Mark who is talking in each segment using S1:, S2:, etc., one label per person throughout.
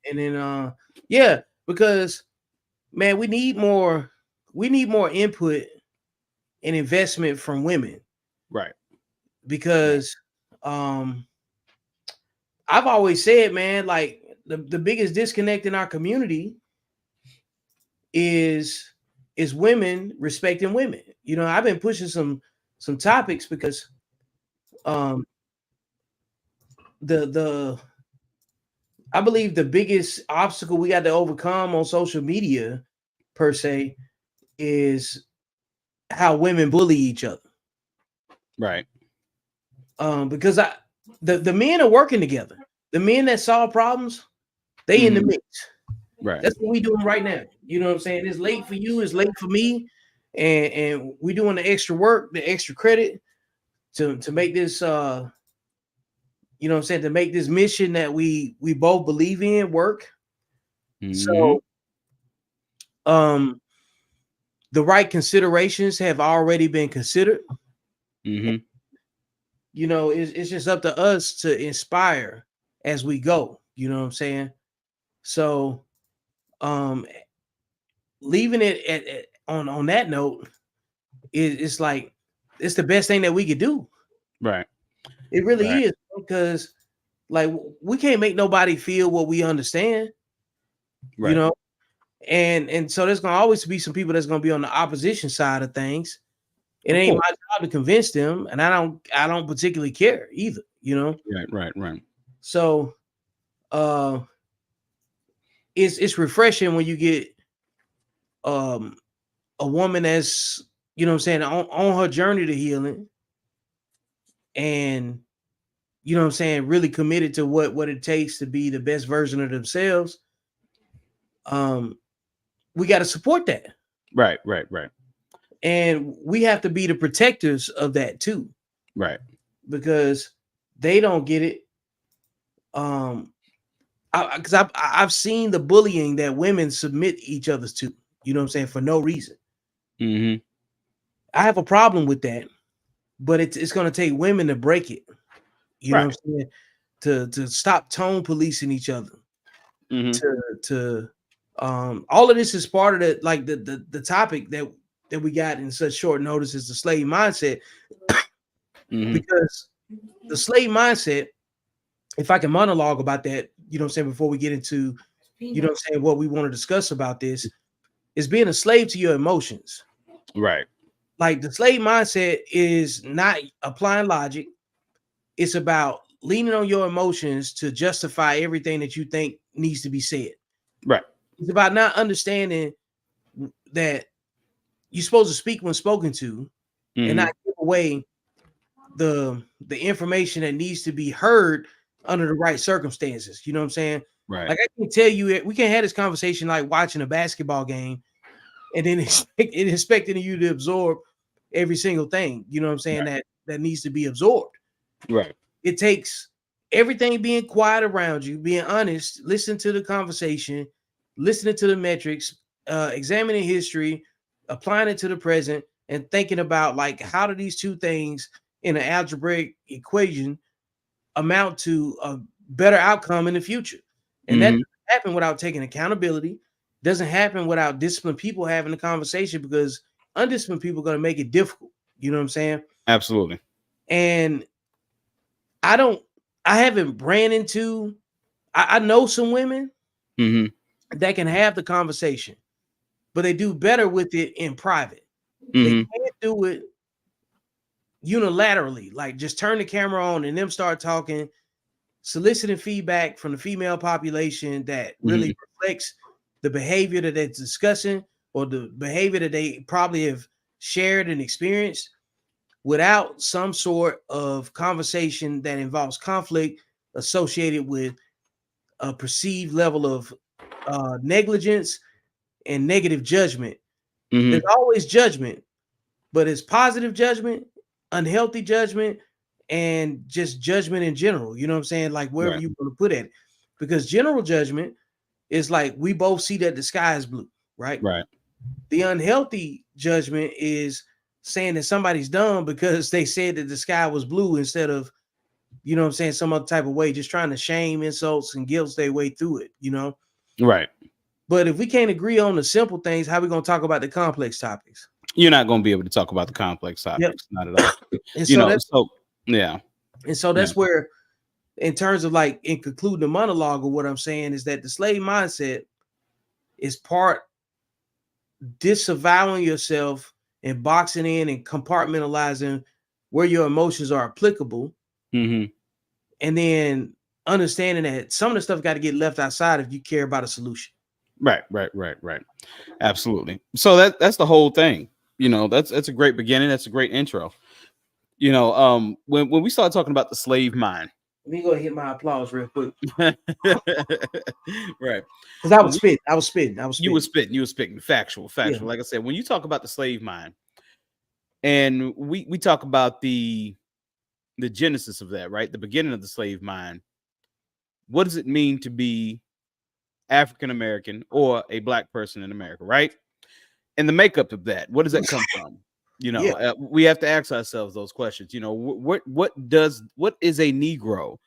S1: And then yeah, because man, we need more input and investment from women.
S2: Right. Right.
S1: Because I've always said, man, like the biggest disconnect in our community is women respecting women. You know, I've been pushing some topics because um the I believe the biggest obstacle we got to overcome on social media per se is how women bully each other.
S2: Right.
S1: Because the men are working together. The men that solve problems, they in the
S2: Hmm.
S1: mix.
S2: Right.
S1: That's what we doing right now. You know what I'm saying? It's late for you, it's late for me, and we doing the extra work, the extra credit to make this you know what I'm saying, to make this mission that we both believe in work.
S2: Hmm.
S1: So um the right considerations have already been considered.
S2: Hmm.
S1: You know, it's just up to us to inspire as we go. You know what I'm saying? So um leaving it on that note is it's like it's the best thing that we could do.
S2: Right.
S1: It really
S2: Right.
S1: is, because like we can't make nobody feel what we understand, you
S2: Right.
S1: know. And so there's gonna always be some people that's gonna be on the opposition side of things. It
S2: Of
S1: ain't
S2: course.
S1: my job to convince them, and I don't particularly care either, you know.
S2: Right. Right. Right.
S1: So uh it's refreshing when you get um a woman that's, you know what I'm saying, on her journey to healing, and you know what I'm saying, really committed to what it takes to be the best version of themselves. Um we got to support that,
S2: Right. Right. Right.
S1: and we have to be the protectors of that too,
S2: Right.
S1: because they don't get it. um because I've seen the bullying that women submit each other's to, you know what I'm saying, for no reason.
S2: Hmm.
S1: I have a problem with that, but it's going to take women to break it, you know
S2: Right.
S1: what I'm saying, to stop tone policing each other,
S2: Hmm.
S1: to all of this is part of the, like the topic that we got in such short notice, is the slave mindset.
S2: Hmm.
S1: Because the slave mindset, if I can monologue about that, you know what I'm saying, before we get into, you know what I'm saying, what we want to discuss about this, is being a slave to your emotions.
S2: Right.
S1: Like the slave mindset is not applying logic. It's about leaning on your emotions to justify everything that you think needs to be said.
S2: Right.
S1: It's about not understanding that you're supposed to speak when spoken to, and not
S2: Hmm.
S1: give away the information that needs to be heard under the right circumstances. You know what I'm saying?
S2: Right.
S1: Like I can tell you, we can't have this conversation like watching a basketball game and then expecting you to absorb every single thing. You know what I'm saying,
S2: Right.
S1: that needs to be absorbed.
S2: Right.
S1: It takes everything being quiet around you, being honest, listen to the conversation, listening to the metrics, examining history, applying it to the present, and thinking about like how do these two things in an algebraic equation amount to a better outcome in the future. And that
S2: Hmm.
S1: doesn't happen without taking accountability. Doesn't happen without disciplined people having the conversation, because undisciplined people are going to make it difficult. You know what I'm saying?
S2: Absolutely.
S1: And I don't, I haven't ran into, I know some women
S2: Hmm.
S1: that can have the conversation, but they do better with it in private. They
S2: Hmm.
S1: can't do it unilaterally, like just turn the camera on and them start talking, soliciting feedback from the female population that really
S2: Hmm.
S1: reflects the behavior that they're discussing, or the behavior that they probably have shared and experienced, without some sort of conversation that involves conflict associated with a perceived level of negligence and negative judgment. There's
S2: Hmm.
S1: always judgment, but it's positive judgment, unhealthy judgment, and just judgment in general. You know what I'm saying? Like wherever
S2: Right.
S1: you want to put it. Because general judgment is like we both see that the sky is blue, right?
S2: Right.
S1: The unhealthy judgment is saying that somebody's dumb because they said that the sky was blue instead of you know what I'm saying, some other type of way, just trying to shame, insults, and guilt their way through it, you know.
S2: Right.
S1: But if we can't agree on the simple things, how we gonna talk about the complex topics?
S2: You're not going to be able to talk about the complex
S1: Yep.
S2: topics, not at all.
S1: And
S2: You
S1: so
S2: know,
S1: that's
S2: so yeah, yeah.
S1: where, in terms of like in concluding the monologue, of what I'm saying is that the slave mindset is part disavowing yourself and boxing in and compartmentalizing where your emotions are applicable,
S2: Hmm.
S1: and then understanding that some of the stuff got to get left outside if you care about a solution.
S2: Right, right, right, right. Absolutely. So that's the whole thing. You know, that's a great beginning. That's a great intro. You know, when we start talking about the slave mind,
S1: Let me go hit my applause real quick.
S2: right?
S1: Because I
S2: When
S1: was
S2: we,
S1: spitting. I was spitting. I was spitting.
S2: you were spitting, factual,
S1: Yeah.
S2: factual. Like I said, when you talk about the slave mind, and we talk about the genesis of that, right? The beginning of the slave mind. What does it mean to be African American or a black person in America, right? And the makeup of that, what does that come from? You know,
S1: Yeah.
S2: we have to ask ourselves those questions. You know, what is a Negro?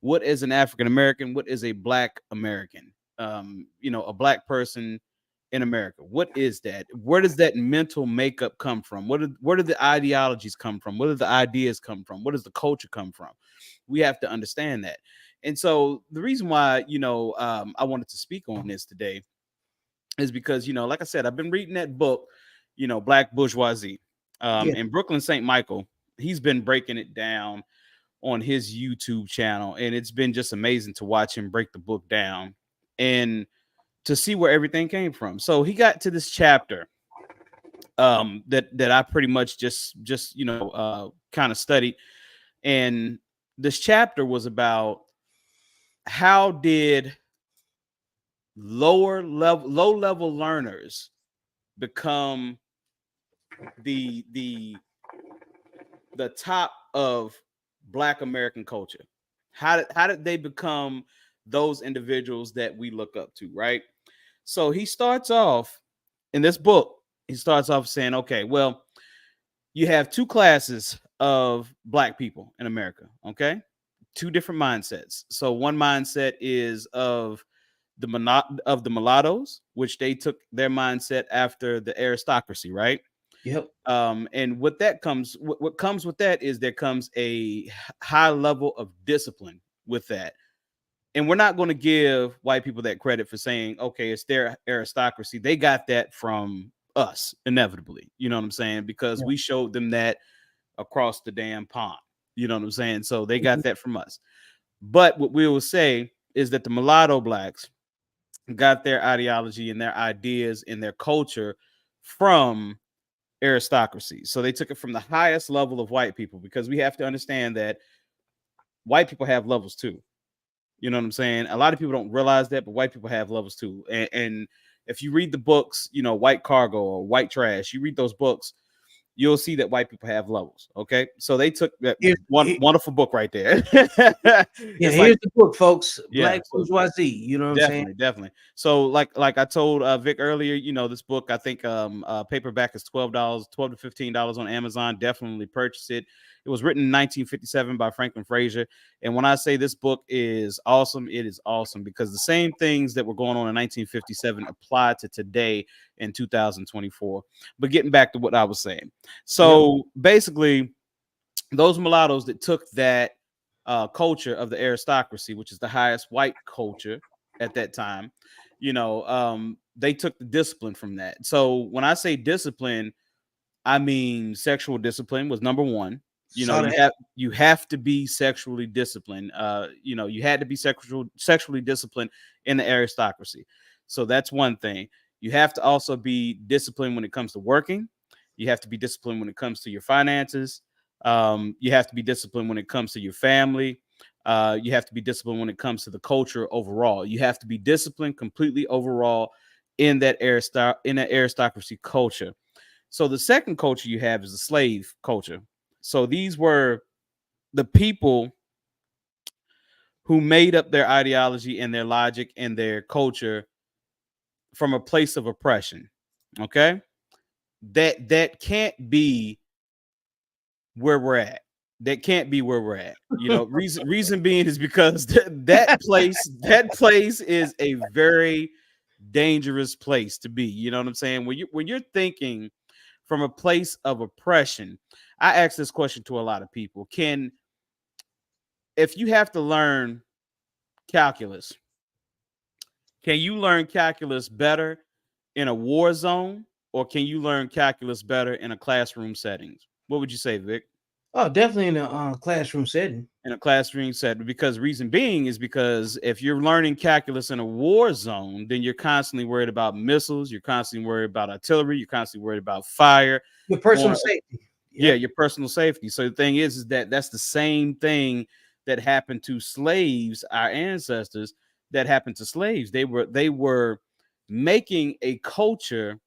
S2: What is an African American? What is a black American? You know, a black person in America. What is that? Where does that mental makeup come from? Where do the ideologies come from? Where do the ideas come from? Where does the culture come from? We have to understand that. And so the reason why, you know, I wanted to speak on this today is because, you know, like I said, I've been reading that book, you know, Black Bourgeoisie.
S1: Yeah.
S2: And Brooklyn St. Michael, he's been breaking it down on his YouTube channel, and it's been just amazing to watch him break the book down and to see where everything came from. So he got to this chapter that I pretty much just you know kind of studied, and this chapter was about how did low level learners become the the top of Black American culture. How did they become those individuals that we look up to, right? So he starts off in this book, he starts off saying, okay, well, you have two classes of Black people in America, okay? Two different mindsets. So one mindset is of the mulattoes, which they took their mindset after the aristocracy, right?
S1: Yep.
S2: And what comes with that is there comes a high level of discipline with that. And we're not going to give white people that credit for saying, okay, it's their aristocracy. They got that from us, inevitably. You know what I'm saying? Because
S1: Yeah.
S2: we showed them that across the damn pond. You know what I'm saying? So they
S1: Mhm.
S2: got that from us. But what we will say is that the mulatto blacks got their ideology and their ideas and their culture from aristocracy. So they took it from the highest level of white people, because we have to understand that white people have levels too. You know what I'm saying? A lot of people don't realize that, but white people have levels too. And if you read the books, you know, White Cargo or White Trash, you read those books, you'll see that white people have levels. Okay. So they took that
S1: Here,
S2: one
S1: here-
S2: wonderful book right there.
S1: yeah,
S2: It's like,
S1: here's the book, folks.
S2: yeah.
S1: Black
S2: So
S1: Bourgeoisie. You know what I'm saying?
S2: definitely, definitely. So like I told Vic earlier, you know, this book, I think paperback is $12, $12 to $15 on Amazon. Definitely purchase it. It was written in 1957 by Franklin Frazier. And when I say this book is awesome, it is awesome because the same things that were going on in 1957 apply to today in 2024. But getting back to what I was saying.
S1: Yep.
S2: So basically, those mulattoes that took that culture of the aristocracy, which is the highest white culture at that time, you know, they took the discipline from that. So when I say discipline, I mean sexual discipline was number one. You know,
S1: Saw that.
S2: you have to be sexually disciplined. You know, you had to be sexually disciplined in the aristocracy. So that's one thing. You have to also be disciplined when it comes to working. You have to be disciplined when it comes to your finances. You have to be disciplined when it comes to your family. You have to be disciplined when it comes to the culture overall. You have to be disciplined completely overall in that aristocracy culture. So the second culture you have is the slave culture. So these were the people who made up their ideology and their logic and their culture from a place of oppression. Okay? That can't be where we're at. that can't be where we're at. You know, reason being is because that place is a very dangerous place to be. You know what I'm saying? When you're thinking from a place of oppression, I ask this question to a lot of people. If you have to learn calculus, can you learn calculus better in a war zone, or can you learn calculus better in a classroom settings? What would you say, Vic?
S1: Oh, definitely in a classroom setting.
S2: In a classroom setting, because reason being is because if you're learning calculus in a war zone, then you're constantly worried about missiles, you're constantly worried about artillery, you're constantly worried about fire,
S1: Your personal
S2: or
S1: safety.
S2: yeah,
S1: Yep.
S2: your personal safety. So the thing is that that's the same thing that happened to slaves, our ancestors, that happened to slaves. They were making a culture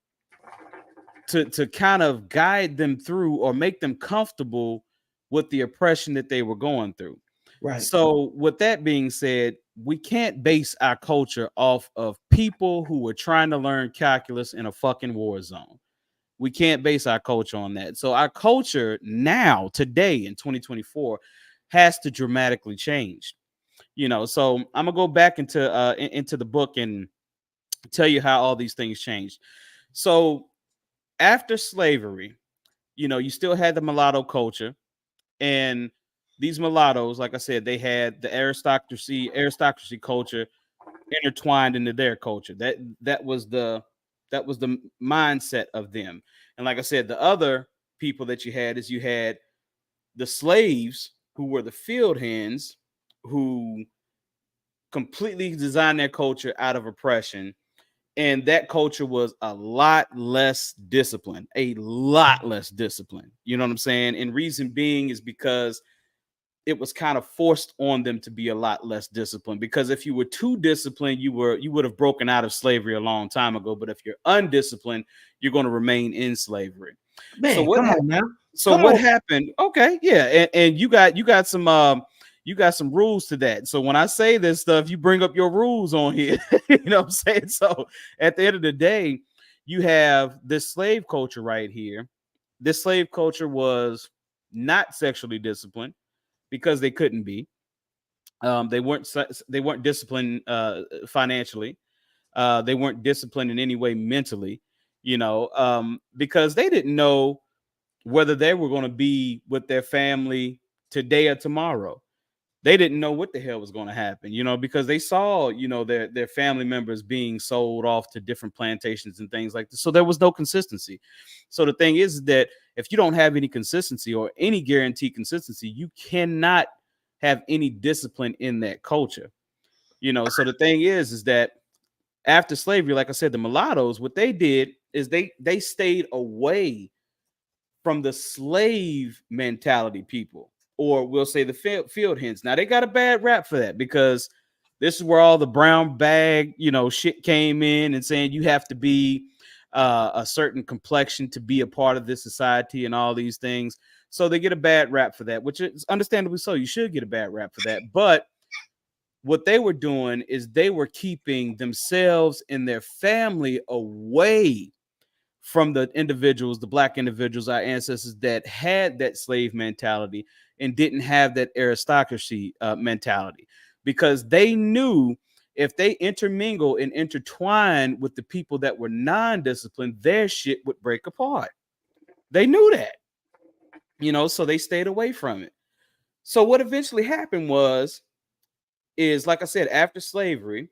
S2: to kind of guide them through or make them comfortable with the oppression that they were going through.
S1: Right.
S2: So, with that being said, we can't base our culture off of people who were trying to learn calculus in a fucking war zone. We can't base our culture on that. So, our culture now, today in 2024, has to dramatically change. So I'm gonna go back into the book and tell you how all these things changed. So after slavery, you still had the mulatto culture, and these mulattoes, like I said, they had the aristocracy culture intertwined into their culture. That was the mindset of them. And like I said, the other people that you had the slaves, who were the field hands, who completely designed their culture out of oppression, and that culture was a lot less disciplined, a lot less disciplined. You know what I'm saying? And reason being is because it was kind of forced on them to be a lot less disciplined, because if you were too disciplined, you would have broken out of slavery a long time ago. But if you're undisciplined, you're going to remain in slavery. So
S1: Man, come on now. Come
S2: what
S1: on.
S2: happened? Okay, yeah, and you got some rules to that. So when I say this stuff, you bring up your rules on here. You know what I'm saying? So at the end of the day, you have this slave culture right here. This slave culture was not sexually disciplined because they couldn't be. They weren't disciplined financially. They weren't disciplined in any way mentally. Because they didn't know whether they were going to be with their family today or tomorrow. They didn't know what the hell was going to happen, because they saw, their family members being sold off to different plantations and things like this. So there was no consistency. So the thing is that if you don't have any consistency or any guaranteed consistency, you cannot have any discipline in that culture. So the thing is that after slavery, like I said, the mulattoes, what they did is they stayed away from the slave mentality people, or we'll say the field hands. Now they got a bad rap for that, because this is where all the brown bag, shit came in, and saying you have to be a certain complexion to be a part of this society and all these things. So they get a bad rap for that, which is understandably so. You should get a bad rap for that. But what they were doing is they were keeping themselves and their family away from the individuals, the black individuals, our ancestors that had that slave mentality and didn't have that aristocracy mentality, because they knew if they intermingle and intertwine with the people that were non-disciplined, their shit would break apart. They knew that, so they stayed away from it. So what eventually happened is, like I said, after slavery,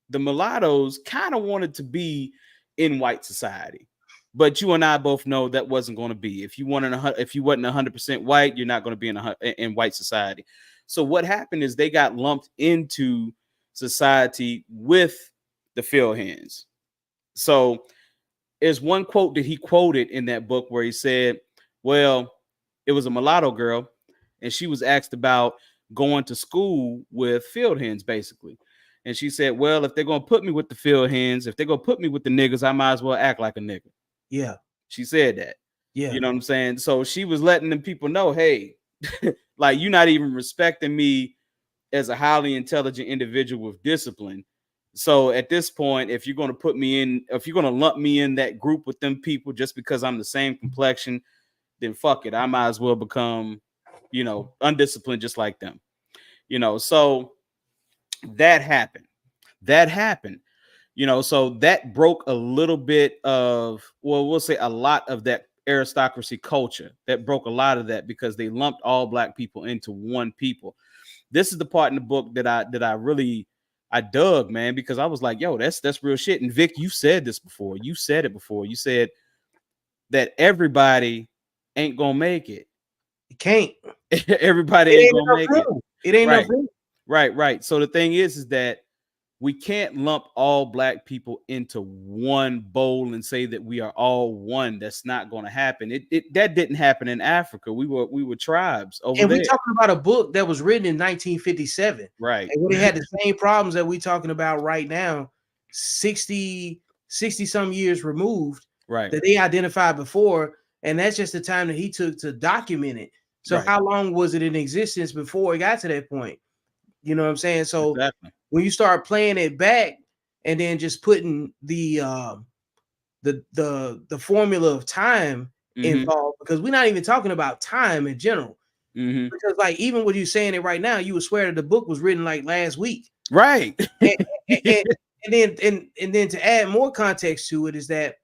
S2: the mulattoes kind of wanted to be in white society, but you and I both know that wasn't going to be. If you wasn't 100% white, you're not going to be in white society. So what happened is they got lumped into society with the field hands. So there's one quote that he quoted in that book where he said, well, it was a mulatto girl, and she was asked about going to school with field hands, basically. And she said, well, if they're going to put me with the field hands, if they're going to put me with the niggas, I might as well act like a nigga.
S1: Yeah.
S2: She said that.
S1: Yeah.
S2: You know what I'm saying? So she was letting them people know, hey, like, you're not even respecting me as a highly intelligent individual with discipline. So at this point, if you're going to lump me in that group with them people just because I'm the same complexion, then fuck it. I might as well become, undisciplined just like them. So that happened. That happened. So that broke a little bit of, well, we'll say a lot of that aristocracy culture. That broke a lot of that because they lumped all black people into one people. This is the part in the book that I really I dug, man, because I was like, yo, that's real shit. And Vic, you said this before. You said it before. You said that everybody ain't gonna make it.
S1: You can't.
S2: Everybody
S1: It
S2: ain't
S1: ain't
S2: gonna
S1: enough
S2: make it.
S1: room. It ain't
S2: Right.
S1: enough room.
S2: Right. So the thing is that we can't lump all black people into one bowl and say that we are all one. That's not going to happen. That didn't happen in Africa. We were tribes over
S1: And
S2: there.
S1: we talking about a book that was written in 1957.
S2: Right.
S1: And when they had the same problems that we talking about right now, 60 some years removed,
S2: Right.
S1: that they identified before. And that's just the time that he took to document it. So
S2: Right.
S1: how long was it in existence before it got to that point? You know what I'm saying? So
S2: Exactly.
S1: when you start playing it back and then just putting the formula of time involved, because we're not even talking about time in general. Because like even what you're saying it right now, you would swear that the book was written like last week.
S2: Right.
S1: and then to add more context to it is that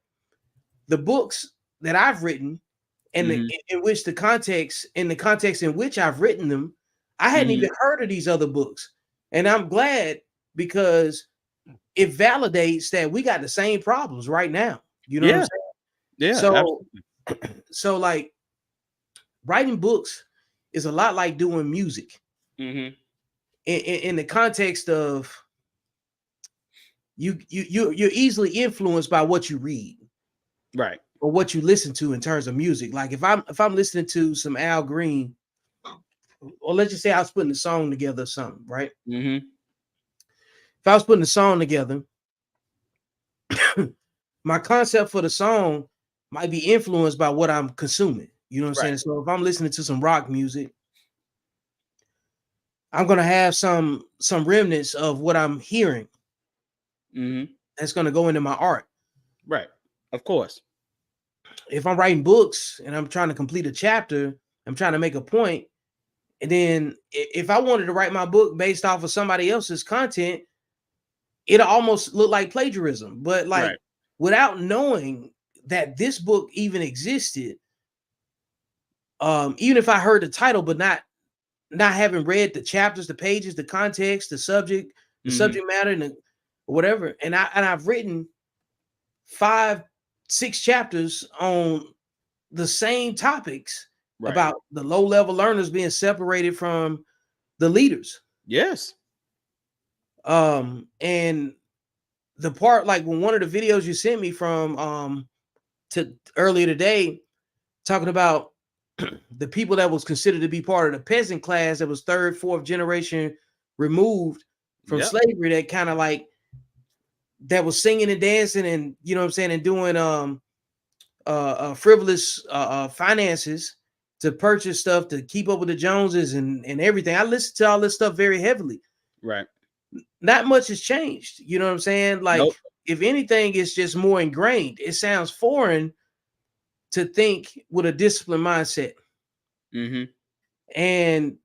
S1: the books that I've written and in the context in which I've written them, I hadn't even heard of these other books. And I'm glad because it validates that we got the same problems right now. You know what I'm saying?
S2: Yeah.
S1: So,
S2: absolutely.
S1: so like writing books is a lot like doing music. In the context of you're easily influenced by what you read,
S2: right,
S1: or what you listen to in terms of music. Like if I'm listening to some Al Green, or let's just say I was putting a song together or something, right? If I was putting a song together, my concept for the song might be influenced by what I'm consuming. You know what I'm saying? So if I'm listening to some rock music, I'm gonna have some remnants of what I'm hearing. That's gonna go into my art.
S2: Right. Of course.
S1: If I'm writing books and I'm trying to complete a chapter, I'm trying to make a point, and then if I wanted to write my book based off of somebody else's content, it'll almost look like plagiarism. But like without knowing that this book even existed, even if I heard the title, but not having read the chapters, the pages, the context, the subject matter, and whatever, and I've written 5-6 chapters on the same topics about the low-level learners being separated from the leaders.
S2: Yes.
S1: And the part, like when one of the videos you sent me from to earlier today, talking about the people that was considered to be part of the peasant class that was 3rd, 4th generation removed from slavery, that kind of like that was singing and dancing and, you know what I'm saying, and doing frivolous finances to purchase stuff to keep up with the Joneses and everything. I listened to all this stuff very heavily.
S2: Right.
S1: Not much has changed. You know what I'm saying? Like, if anything, it's just more ingrained. It sounds foreign to think with a disciplined mindset. And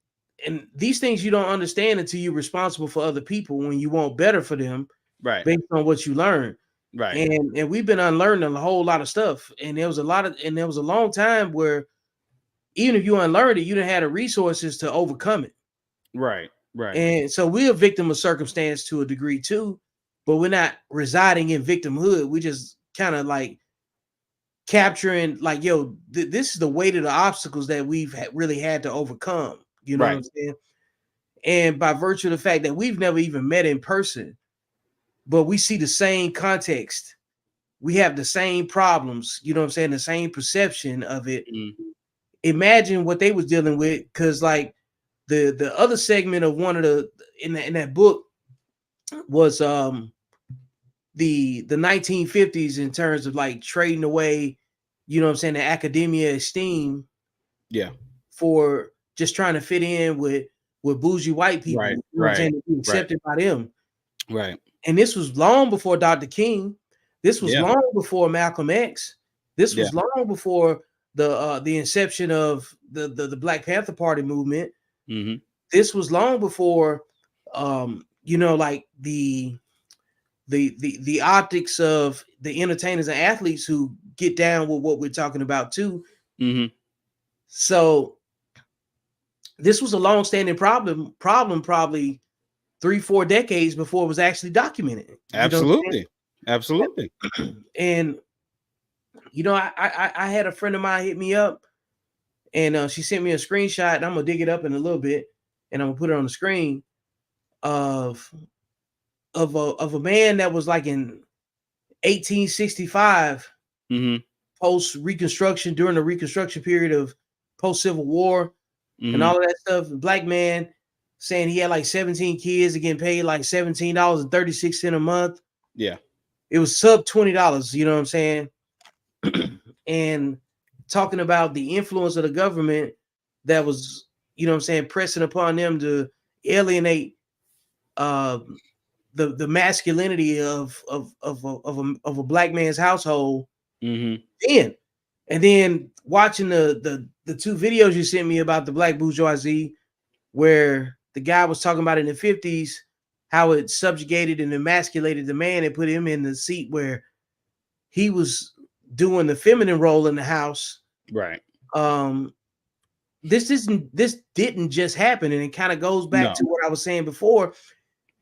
S1: these things you don't understand until you're responsible for other people when you want better for them, based on what you learn. And we've been unlearning a whole lot of stuff. And there was a long time where even if you unlearned it, you didn't have the resources to overcome it.
S2: Right.
S1: And so we're a victim of circumstance to a degree too, but we're not residing in victimhood. We just kind of like capturing, like, yo, this is the weight of the obstacles that we've really had to overcome. You know what I'm saying? And by virtue of the fact that we've never even met in person, but we see the same context, we have the same problems, you know what I'm saying, the same perception of it. Imagine what they was dealing with, because like the other segment of one of the in that book was the 1950s in terms of like trading away, you know what I'm saying, the academia esteem for just trying to fit in with bougie white people, you know what I'm saying, to be accepted by them. And this was long before Dr. King. This was long before Malcolm X. This was long before the inception of the Black Panther Party movement.
S2: Mm-hmm.
S1: This was long before, like the optics of the entertainers and athletes who get down with what we're talking about too.
S2: Mm-hmm.
S1: So this was a long-standing problem probably 3-4 decades before it was actually documented. You know what
S2: Absolutely. Absolutely.
S1: I'm saying? And I had a friend of mine hit me up, and she sent me a screenshot, and I'm gonna dig it up in a little bit, and I'm gonna put it on the screen of a man that was like in 1865,
S2: Mm-hmm.
S1: post Reconstruction, during the Reconstruction period of post Civil War and
S2: Mm-hmm.
S1: all of that stuff. Black man saying he had like 17 kids, getting paid like $17.36 a month.
S2: Yeah.
S1: It was sub $20. You know what I'm saying? And talking about the influence of the government that was, pressing upon them to alienate uh, the masculinity of a black man's household.
S2: Mm-hmm.
S1: Then, and then watching the two videos you sent me about the black bourgeoisie, where the guy was talking about in the 50s how it subjugated and emasculated the man and put him in the seat where he was doing the feminine role in the house.
S2: Right.
S1: Um, this didn't just happen, and it kind of goes back
S2: No.
S1: to what I was saying before.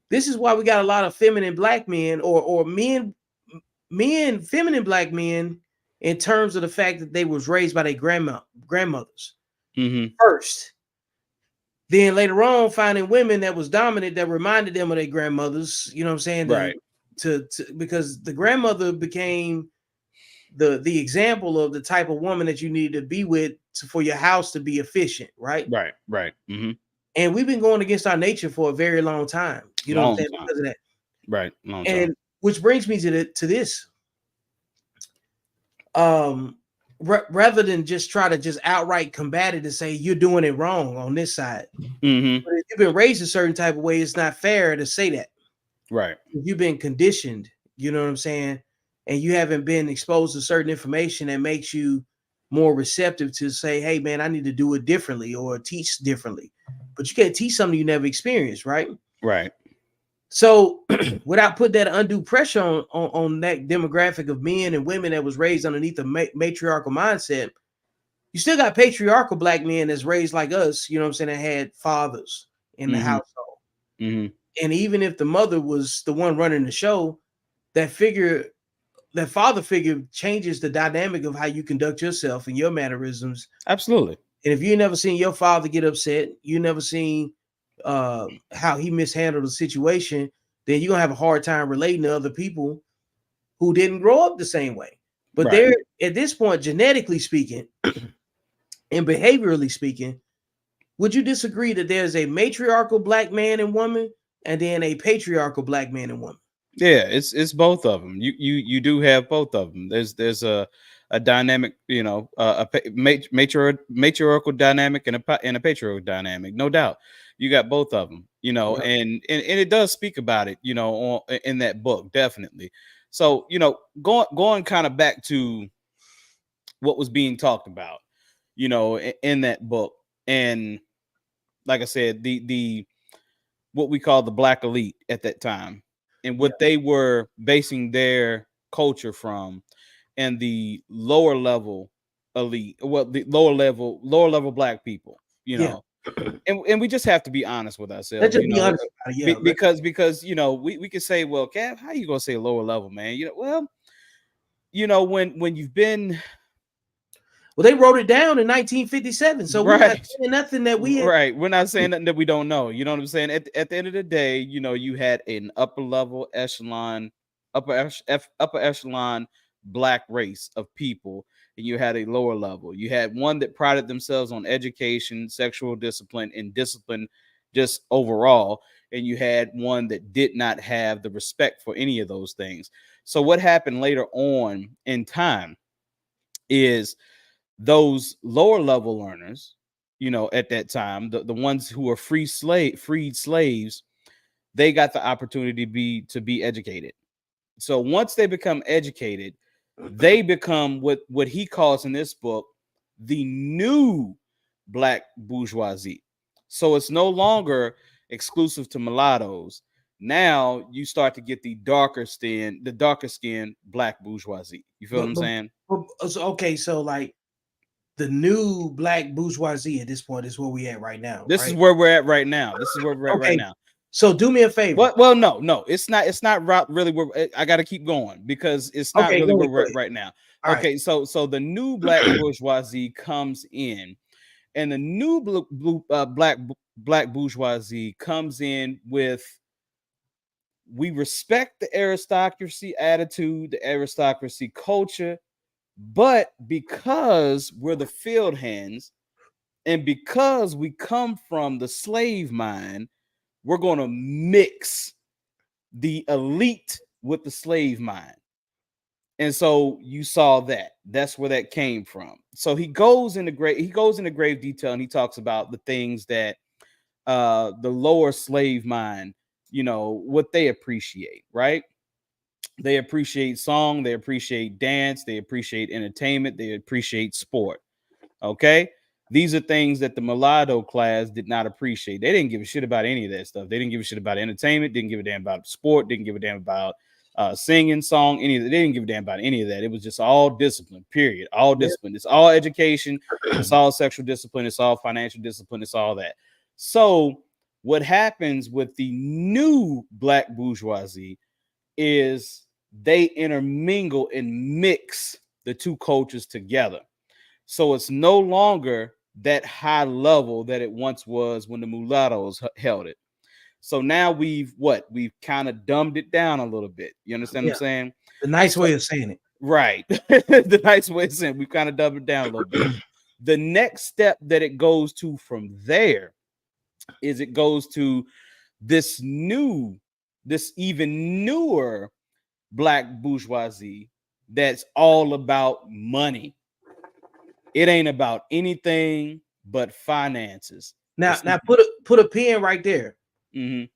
S1: This is why we got a lot of feminine black men, or feminine black men, in terms of the fact that they was raised by their grandmothers
S2: Mm-hmm.
S1: first. Then later on, finding women that was dominant that reminded them of their grandmothers. You know what I'm saying?
S2: Right.
S1: Because the grandmother became the example of the type of woman that you need to be with for your house to be efficient, right?
S2: Right. Right. Mm-hmm.
S1: And we've been going against our nature for a very long time. You know what I'm
S2: Long
S1: saying?
S2: time.
S1: Because of that.
S2: Right. Long time.
S1: And which brings me to this. Rather than just try to just outright combat it and say you're doing it wrong on this side.
S2: Mm-hmm.
S1: But if you've been raised a certain type of way, it's not fair to say that.
S2: Right.
S1: If you've been conditioned, you know what I'm saying, and you haven't been exposed to certain information that makes you more receptive to say, hey man, I need to do it differently or teach differently. But you can't teach something you never experienced, right?
S2: Right.
S1: So without putting that undue pressure on that demographic of men and women that was raised underneath a matriarchal mindset, you still got patriarchal black men that's raised like us, you know what I'm saying, that had fathers in the
S2: Mm-hmm.
S1: household.
S2: Mm-hmm.
S1: And even if the mother was the one running the show, that father figure changes the dynamic of how you conduct yourself and your mannerisms.
S2: Absolutely.
S1: And if you never seen your father get upset, you never seen how he mishandled the situation, then you're gonna have a hard time relating to other people who didn't grow up the same way. But
S2: Right.
S1: they're at this point, genetically speaking and behaviorally speaking, would you disagree that there's a matriarchal black man and woman and then a patriarchal black man and woman?
S2: Yeah, it's both of them. You do have both of them. There's a dynamic, matriarchal dynamic and a patriarchal dynamic, no doubt. You got both of them,
S1: Yeah.
S2: and it does speak about it, in that book, definitely. So, going kind of back to what was being talked about, in that book, and like I said, the what we call the black elite at that time and
S1: Yeah.
S2: what they were basing their culture from, and the lower level elite, well, the lower level black people,
S1: Yeah.
S2: and we just have to be honest with
S1: Let's
S2: ourselves,
S1: just be honest about it. Yeah.
S2: because we could say, well, Cav, how you gonna say lower level, man? Well, when you've been
S1: Well, they wrote it down in 1957, so we're not
S2: right.
S1: saying nothing that we had.
S2: Right. We're not saying nothing that we don't know. You know what I'm saying? At the end of the day, you had an upper echelon black race of people, and you had a lower level. You had one that prided themselves on education, sexual discipline, and discipline just overall. And you had one that did not have the respect for any of those things. So what happened later on in time is those lower level learners, at that time, the ones who are freed slaves, they got the opportunity to be educated. So once they become educated, they become what he calls in this book the new black bourgeoisie. So it's no longer exclusive to mulattoes. Now you start to get the darker skin black bourgeoisie. You feel what
S1: But,
S2: I'm
S1: but,
S2: saying?
S1: okay, so like the new black bourgeoisie at this point is where we at right now,
S2: This is
S1: right?
S2: where we're at right now. This is where we're at right
S1: Okay,
S2: now.
S1: so do me a favor.
S2: What? Well, no, it's not. It's not really where I got to keep going because it's not
S1: Okay,
S2: really where
S1: go
S2: we're at
S1: ahead.
S2: right now.
S1: All right.
S2: Okay, so the new black bourgeoisie comes in, and the new black bourgeoisie comes in with, we respect the aristocracy attitude, the aristocracy culture, but because we're the field hands and because we come from the slave mind, we're going to mix the elite with the slave mind. And so you saw that. That's where that came from. So he goes into grave detail, and he talks about the things that the lower slave mind, what they appreciate, right? They appreciate song, they appreciate dance, they appreciate entertainment, they appreciate sport. Okay. These are things that the mulatto class did not appreciate. They didn't give a shit about any of that stuff. They didn't give a shit about entertainment, didn't give a damn about sport, didn't give a damn about singing, song, any of that. They didn't give a damn about any of that. It was just all discipline, period. All
S1: Yeah.
S2: discipline. It's all education. It's all sexual discipline. It's all financial discipline. It's all that. So, what happens with the new black bourgeoisie is they intermingle and mix the two cultures together. So it's no longer that high level that it once was when the mulattoes held it. So now we've kind of dumbed it down a little bit. You understand what I'm
S1: Yeah,
S2: saying?
S1: the nice
S2: So
S1: way of saying it.
S2: right. The nice way of saying we've kind of dumbed it down a little bit. The next step that it goes to from there is it goes to this even newer black bourgeoisie that's all about money. It ain't about anything but finances.
S1: Now,
S2: It's
S1: now put a pin right there.
S2: mhm,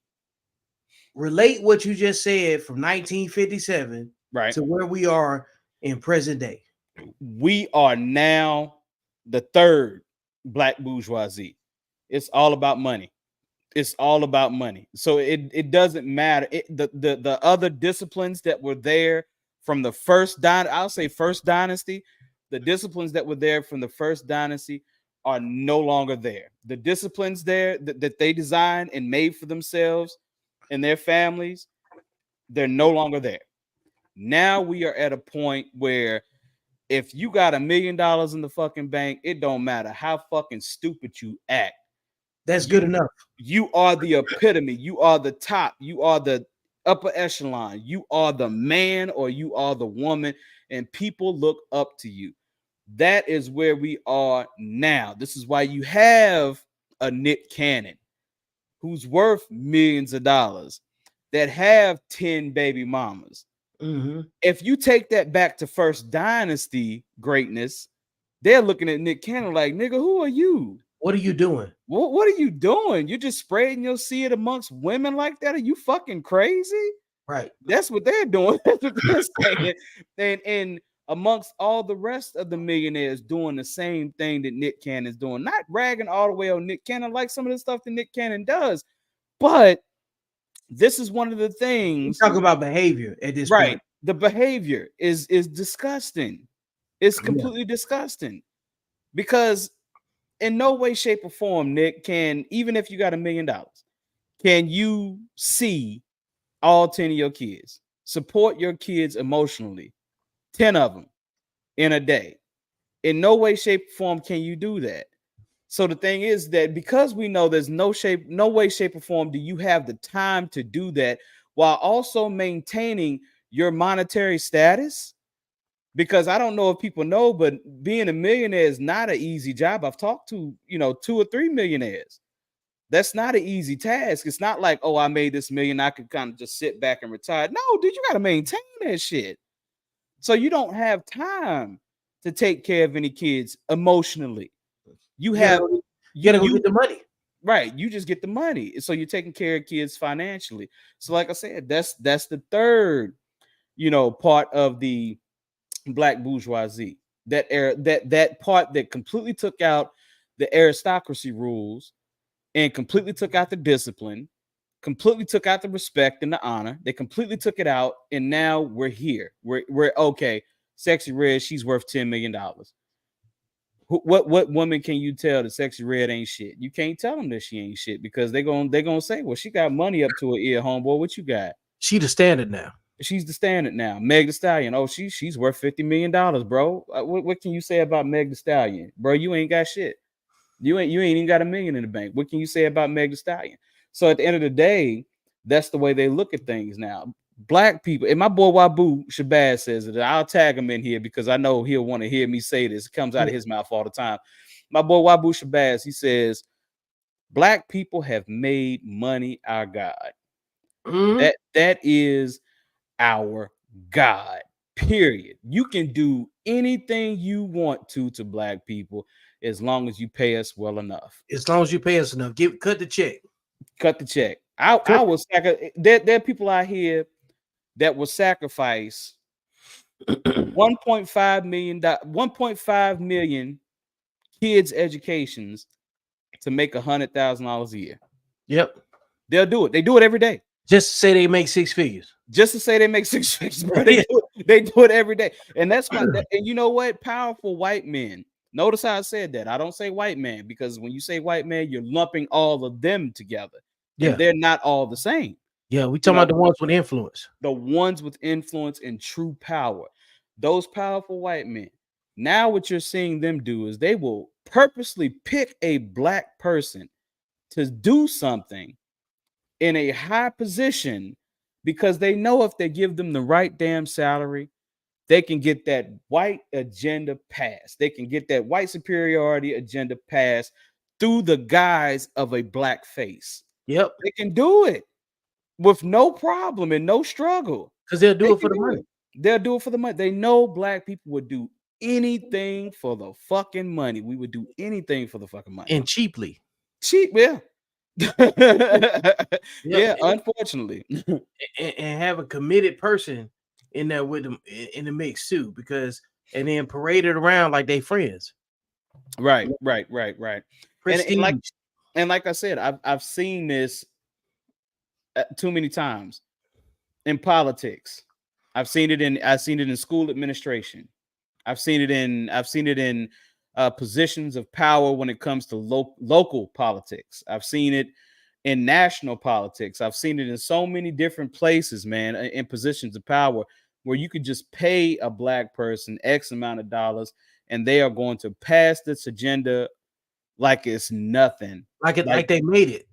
S1: Relate what you just said from 1957
S2: right.
S1: to where we are in present day.
S2: We are now the third black bourgeoisie. It's all about money. It's all about money. So it doesn't matter. The other disciplines that were there from the I'll say first dynasty, the disciplines that were there from the first dynasty are no longer there. The disciplines there that they designed and made for themselves and their families, they're no longer there. Now we are at a point where if you got $1 million in the fucking bank, it don't matter how fucking stupid you act.
S1: That's good
S2: You
S1: enough.
S2: you are the epitome. You are the top. You are the upper echelon. You are the man or you are the woman, and people look up to you. That is where we are now. This is why you have a Nick Cannon who's worth millions of dollars that have 10 baby mamas.
S1: Mm-hmm.
S2: If you take that back to first dynasty greatness, they're looking at Nick Cannon like, nigga, who are you?
S1: What are you doing?
S2: What are you doing? You're just spreading your seed amongst women like that? Are you fucking crazy?
S1: Right.
S2: That's what they're doing. That's what they're saying. And amongst all the rest of the millionaires doing the same thing that Nick Cannon's doing, not ragging all the way on Nick Cannon like some of the stuff that Nick Cannon does, but this is one of the
S1: We
S2: things,
S1: talk about behavior at this
S2: right?
S1: point.
S2: The behavior is disgusting. It's
S1: Yeah,
S2: completely disgusting because in no way, shape, or form, Nick, can, even if you got $1 million, can you see all 10 of your kids, support your kids emotionally, 10 of them in a day? In no way, shape, or form can you do that. So the thing is that because we know there's no way, shape, or form do you have the time to do that while also maintaining your monetary status. Because I don't know if people know, but being a millionaire is not an easy job. I've talked to, 2 or 3 millionaires. That's not an easy task. It's not like, oh, I made this million, I could kind of just sit back and retire. No, dude, you got to maintain that shit. So you don't have time to take care of any kids emotionally. You
S1: you gotta
S2: have
S1: go, you
S2: you
S1: gotta go get
S2: you
S1: the money.
S2: right. You just get the money. So you're taking care of kids financially. So like I said, that's the third, part of the black bourgeoisie. that part that completely took out the aristocracy rules and completely took out the discipline, completely took out the respect and the honor. They completely took it out, and now we're here. We're okay. Sexy Red, she's worth $10 million. What woman can you tell that Sexy Red ain't shit? You can't tell them that she ain't shit because they gonna say, well, she got money up to her ear, homeboy. What you got?
S1: She the standard now.
S2: She's the standard now. Meg the Stallion. Oh, she's worth $50 million, bro. What can you say about Meg the Stallion, bro? You ain't got shit. You ain't even got $1 million in the bank. What can you say about Meg the Stallion? So at the end of the day, that's the way they look at things now. Black people, and my boy Wabu Shabazz says it. I'll tag him in here because I know he'll want to hear me say this. It comes out of his mouth all the time. My boy Wabu Shabazz, he says, Black people have made money our God.
S1: Mm-hmm.
S2: That is our God. Period. You can do anything you want to Black people as long as you pay us well enough.
S1: As long as you pay us enough, cut the check.
S2: Cut the check. I will there are people out here that will sacrifice 1.5 million kids' educations to make $100,000 a year.
S1: Yep.
S2: They'll do it. They do it every day.
S1: Just to say they make six figures.
S2: Just to say they make six figures, bro. They do it every day. And that's why, and you know what? Powerful white men. Notice how I said that. I don't say white man because when you say white man, you're lumping all of them together.
S1: Yeah.
S2: And they're not all the same.
S1: Yeah, we talking about the ones with influence.
S2: The ones with influence and true power. Those powerful white men. Now what you're seeing them do is they will purposely pick a Black person to do something in a high position because they know if they give them the right damn salary, they can get that white agenda passed. They can get that white superiority agenda passed through the guise of a Black face.
S1: Yep.
S2: They can do it with no problem and no struggle.
S1: Because they'll do it for the money.
S2: They'll do it for the money. They know Black people would do anything for the fucking money. We would do anything for the fucking money.
S1: And cheaply.
S2: Cheap, yeah.
S1: Yep.
S2: Yeah, unfortunately.
S1: And have a committed person in there with them in the mix too, because and then parade it around like they friends.
S2: Right. And like I said, I've seen this too many times in politics. I've seen it in school administration. I've seen it in positions of power when it comes to local politics. I've seen it in national politics. I've seen it in so many different places, man, in positions of power where you could just pay a Black person X amount of dollars and they are going to pass this agenda like it's nothing.
S1: Like they made it.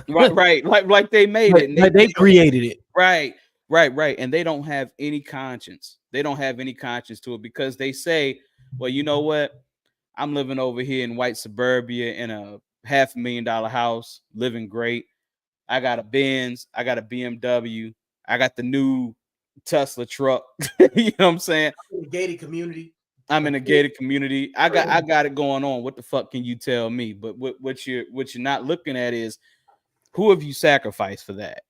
S2: Right. Like they made it.
S1: And they created it.
S2: Right. And they don't have any conscience. They don't have any conscience to it because they say, well, you know what? I'm living over here in white suburbia in a $500,000 house, living great. I got a Benz. I got a BMW. I got the new Tesla truck. You know what I'm saying?
S1: In a gated community.
S2: I'm in a gated community. I got it going on. What the fuck can you tell me? But what you're not looking at is who have you sacrificed for that?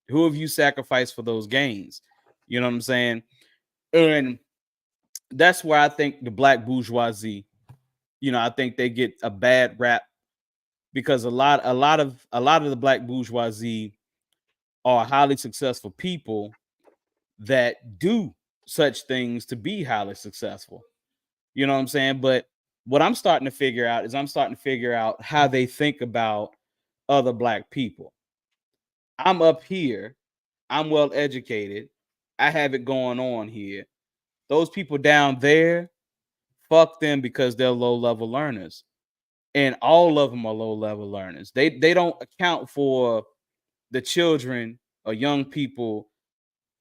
S2: Who have you sacrificed for those gains? You know what I'm saying? And that's where I think the Black bourgeoisie, I think they get a bad rap because a lot of the Black bourgeoisie are highly successful people that do such things to be highly successful. You know what I'm saying? But what I'm starting to figure out is how they think about other Black people. I'm up here. I'm well educated. I have it going on here. Those people down there, fuck them because they're low-level learners. And all of them are low-level learners. They don't account for the children or young people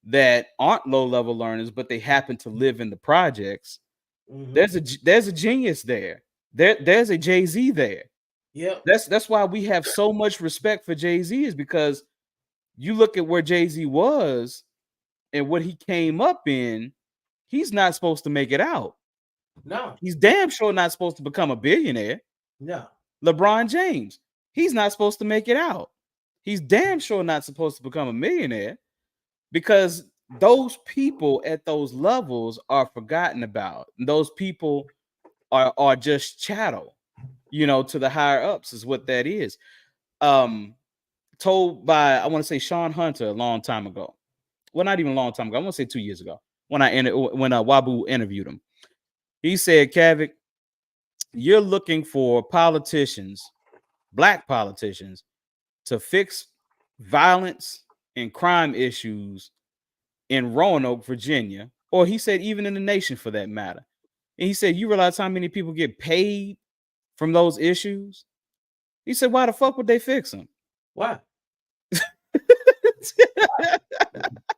S2: that aren't low-level learners, but they happen to live in the projects. Mm-hmm. There's a genius there. There's a Jay-Z there.
S1: Yeah.
S2: That's why we have so much respect for Jay-Z, is because you look at where Jay-Z was and what he came up in, he's not supposed to make it out.
S1: No.
S2: He's damn sure not supposed to become a billionaire.
S1: No.
S2: LeBron James, he's not supposed to make it out. He's damn sure not supposed to become a millionaire because those people at those levels are forgotten about. Those people are just chattel, to the higher ups is what that is. Told by, I want to say, Sean Hunter a long time ago. Well, not even a long time ago. I want to say 2 years ago when Wabu interviewed him. He said, Kavik, you're looking for politicians, black politicians, to fix violence and crime issues in Roanoke, Virginia, or he said even in the nation for that matter. And he said, you realize how many people get paid from those issues? He said, why the fuck would they fix them?
S1: Why?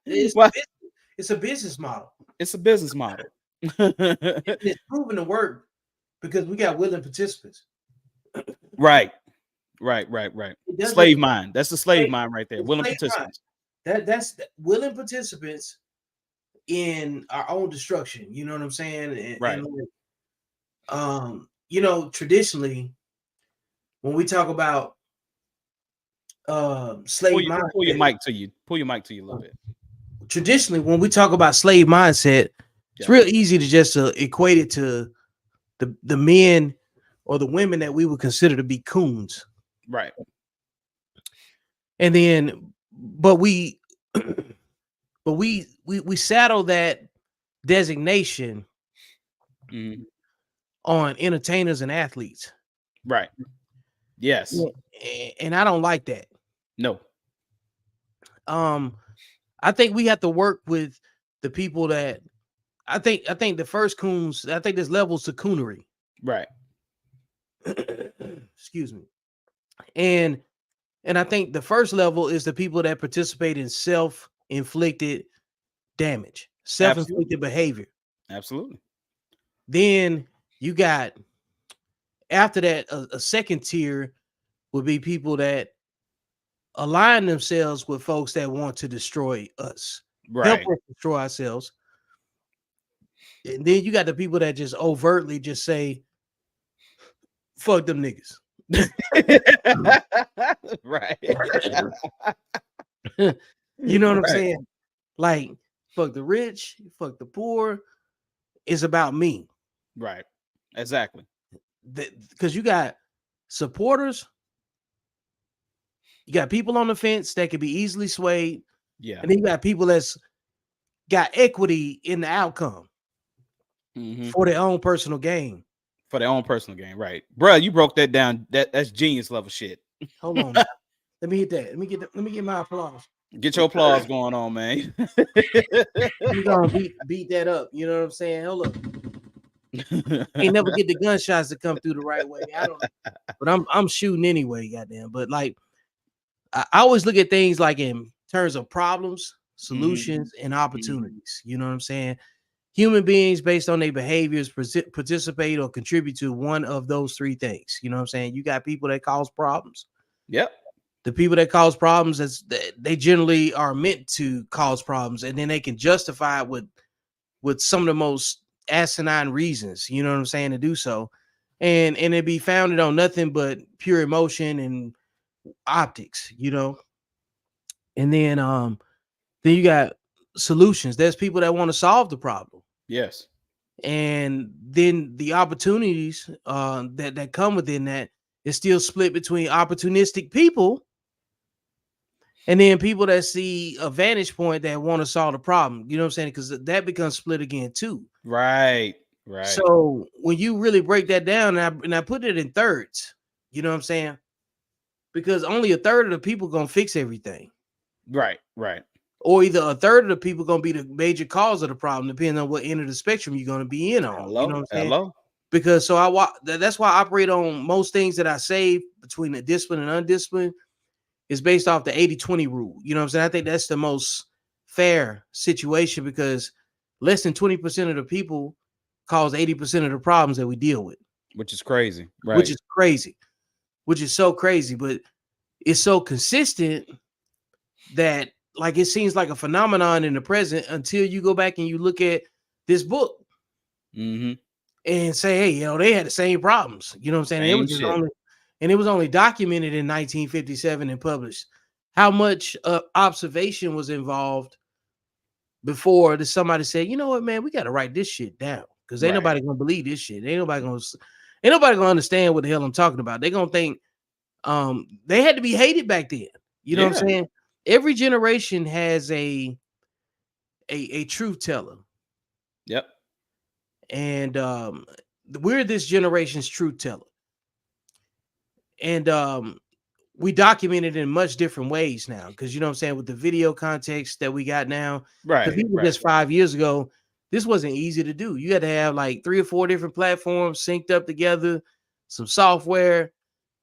S1: It's,
S2: Why?
S1: it's a business model.
S2: It's a business model.
S1: It's proven to work because we got willing participants.
S2: Right. Slave
S1: Doesn't
S2: mind. That's the slave mind right there. Willing
S1: slave mind.
S2: participants.
S1: That's willing participants in our own destruction. You know what I'm saying?
S2: Right.
S1: Traditionally, when we talk about slave mindset,
S2: pull your mic to you. Pull your mic to you a little bit.
S1: Traditionally, when we talk about slave mindset, it's real easy to just equate it to the men or the women that we would consider to be coons.
S2: Right.
S1: And then, but we saddle that designation on entertainers and athletes.
S2: Right. Yes.
S1: And I don't like that.
S2: No.
S1: I think we have to work with the people that I think the first coons, I think there's levels to coonery.
S2: Right.
S1: Excuse me. And I think the first level is the people that participate in self-inflicted damage, self-inflicted behavior.
S2: Absolutely.
S1: Then you got, after that, a second tier would be people that align themselves with folks that want to destroy us, help us destroy ourselves. And then you got the people that just overtly just say, fuck them niggas.
S2: Right.
S1: You know what I'm saying? Like, fuck the rich, fuck the poor. It's about me.
S2: Right. Exactly.
S1: Because you got supporters, you got people on the fence that can be easily swayed.
S2: Yeah.
S1: And then you got people that's got equity in the outcome for their own personal gain.
S2: For their own personal gain, right, bro? You broke that down. That's genius level shit.
S1: Hold on, let me hit that. Let me get my applause.
S2: Get your applause going on, man.
S1: You gonna beat that up? You know what I'm saying? Hold up. Ain't never get the gunshots to come through the right way. I don't know, but I'm shooting anyway, goddamn. But like, I always look at things like in terms of problems, solutions, and opportunities. You know what I'm saying? Human beings, based on their behaviors, participate or contribute to one of those three things. You know what I'm saying? You got people that cause problems.
S2: Yep.
S1: The people that cause problems, they generally are meant to cause problems, and then they can justify it with some of the most asinine reasons. You know what I'm saying, to do so, and it be founded on nothing but pure emotion and optics. You know, and then you got solutions. There's people that want to solve the problem.
S2: Yes.
S1: And then the opportunities that come within that is still split between opportunistic people and then people that see a vantage point that want to solve the problem. You know what I'm saying? Because that becomes split again too.
S2: Right.
S1: So when you really break that down, and I put it in thirds, you know what I'm saying? Because only a third of the people gonna fix everything.
S2: Right.
S1: Or either a third of the people gonna be the major cause of the problem, depending on what end of the spectrum you're gonna be in on.
S2: Hello?
S1: You know what I'm saying?
S2: Hello?
S1: Because that's why I operate on most things that I say between the discipline and undisciplined is based off the 80-20 rule. You know what I'm saying? I think that's the most fair situation because less than 20% of the people cause 80% of the problems that we deal with.
S2: Which is crazy. Right.
S1: Which is crazy. Which is so crazy, but it's so consistent that like it seems like a phenomenon in the present until you go back and you look at this book and say, hey, they had the same problems. You know what I'm saying? It was only documented in 1957 and published. How much observation was involved before that somebody said, you know what, man, we got to write this shit down because ain't
S2: Right.
S1: nobody gonna believe this shit. Ain't nobody gonna understand what the hell I'm talking about. They gonna think they had to be hated back then. You know what
S2: Yeah.
S1: I'm saying? Every generation has a truth teller,
S2: Yep.
S1: and we're this generation's truth teller, and we document it in much different ways now because you know what I'm saying with the video context that we got now. Because
S2: Right.
S1: people
S2: Right.
S1: just 5 years ago, this wasn't easy to do. You had to have like 3 or 4 different platforms synced up together, some software.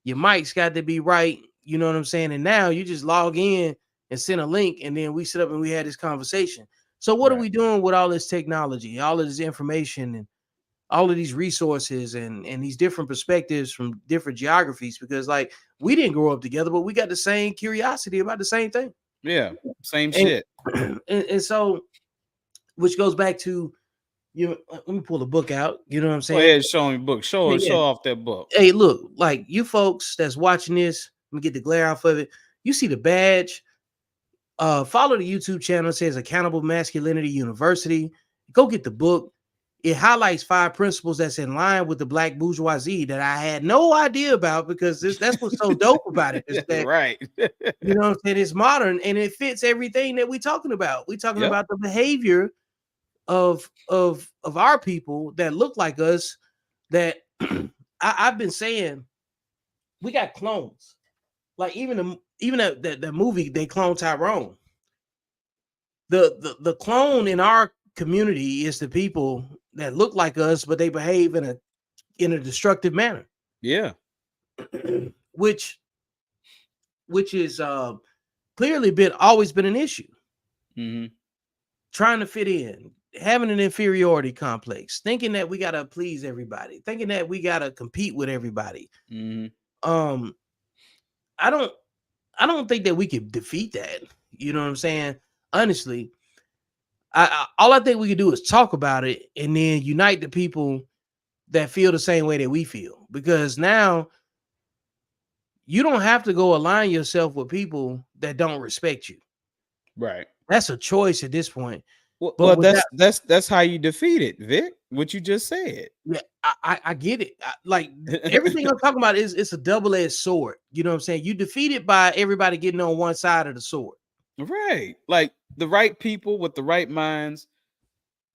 S1: Your mics got to be right. You know what I'm saying? And now you just log in and send a link, and then we sit up and we had this conversation. So what are
S2: Right.
S1: we doing with all this technology, all of this information, and all of these resources and these different perspectives from different geographies? Because like we didn't grow up together, but we got the same curiosity about the same thing.
S2: Yeah. Same
S1: And
S2: shit.
S1: and so which goes back to you. Let me pull the book out. You know what I'm
S2: Go
S1: saying?
S2: ahead, show me book.
S1: Yeah, yeah.
S2: Show off that book.
S1: Hey, look, like you folks that's watching this, let me get the glare off of it. You see the badge. Follow the YouTube channel. It says Accountable Masculinity University. Go get the book. It highlights 5 principles that's in line with the black bourgeoisie that I had no idea about because that's what's so dope about it is that
S2: Right.
S1: you know what I'm saying it's modern and it fits everything that we're talking about. We're talking
S2: Yep.
S1: about the behavior of our people that look like us that I've been saying we got clones. Like even that movie they clone Tyrone. The clone in our community is the people that look like us, but they behave in a destructive manner,
S2: Yeah.
S1: which is clearly been always been an issue.
S2: Mm-hmm.
S1: Trying to fit in, having an inferiority complex, thinking that we gotta please everybody, thinking that we gotta compete with everybody.
S2: Mm-hmm.
S1: Um, I don't I don't think that we can defeat that. You know what I'm saying? Honestly, all I think we can do is talk about it and then unite the people that feel the same way that we feel. Because now you don't have to go align yourself with people that don't respect you.
S2: Right.
S1: That's a choice at this point. But
S2: Well,
S1: without,
S2: that's how you defeat it, Vic. What you just said.
S1: yeah, I get it. Like everything I'm talking about is it's a double-edged sword. You know what I'm saying? You defeat it by everybody getting on one side of the sword.
S2: Right. Like the right people with the right minds.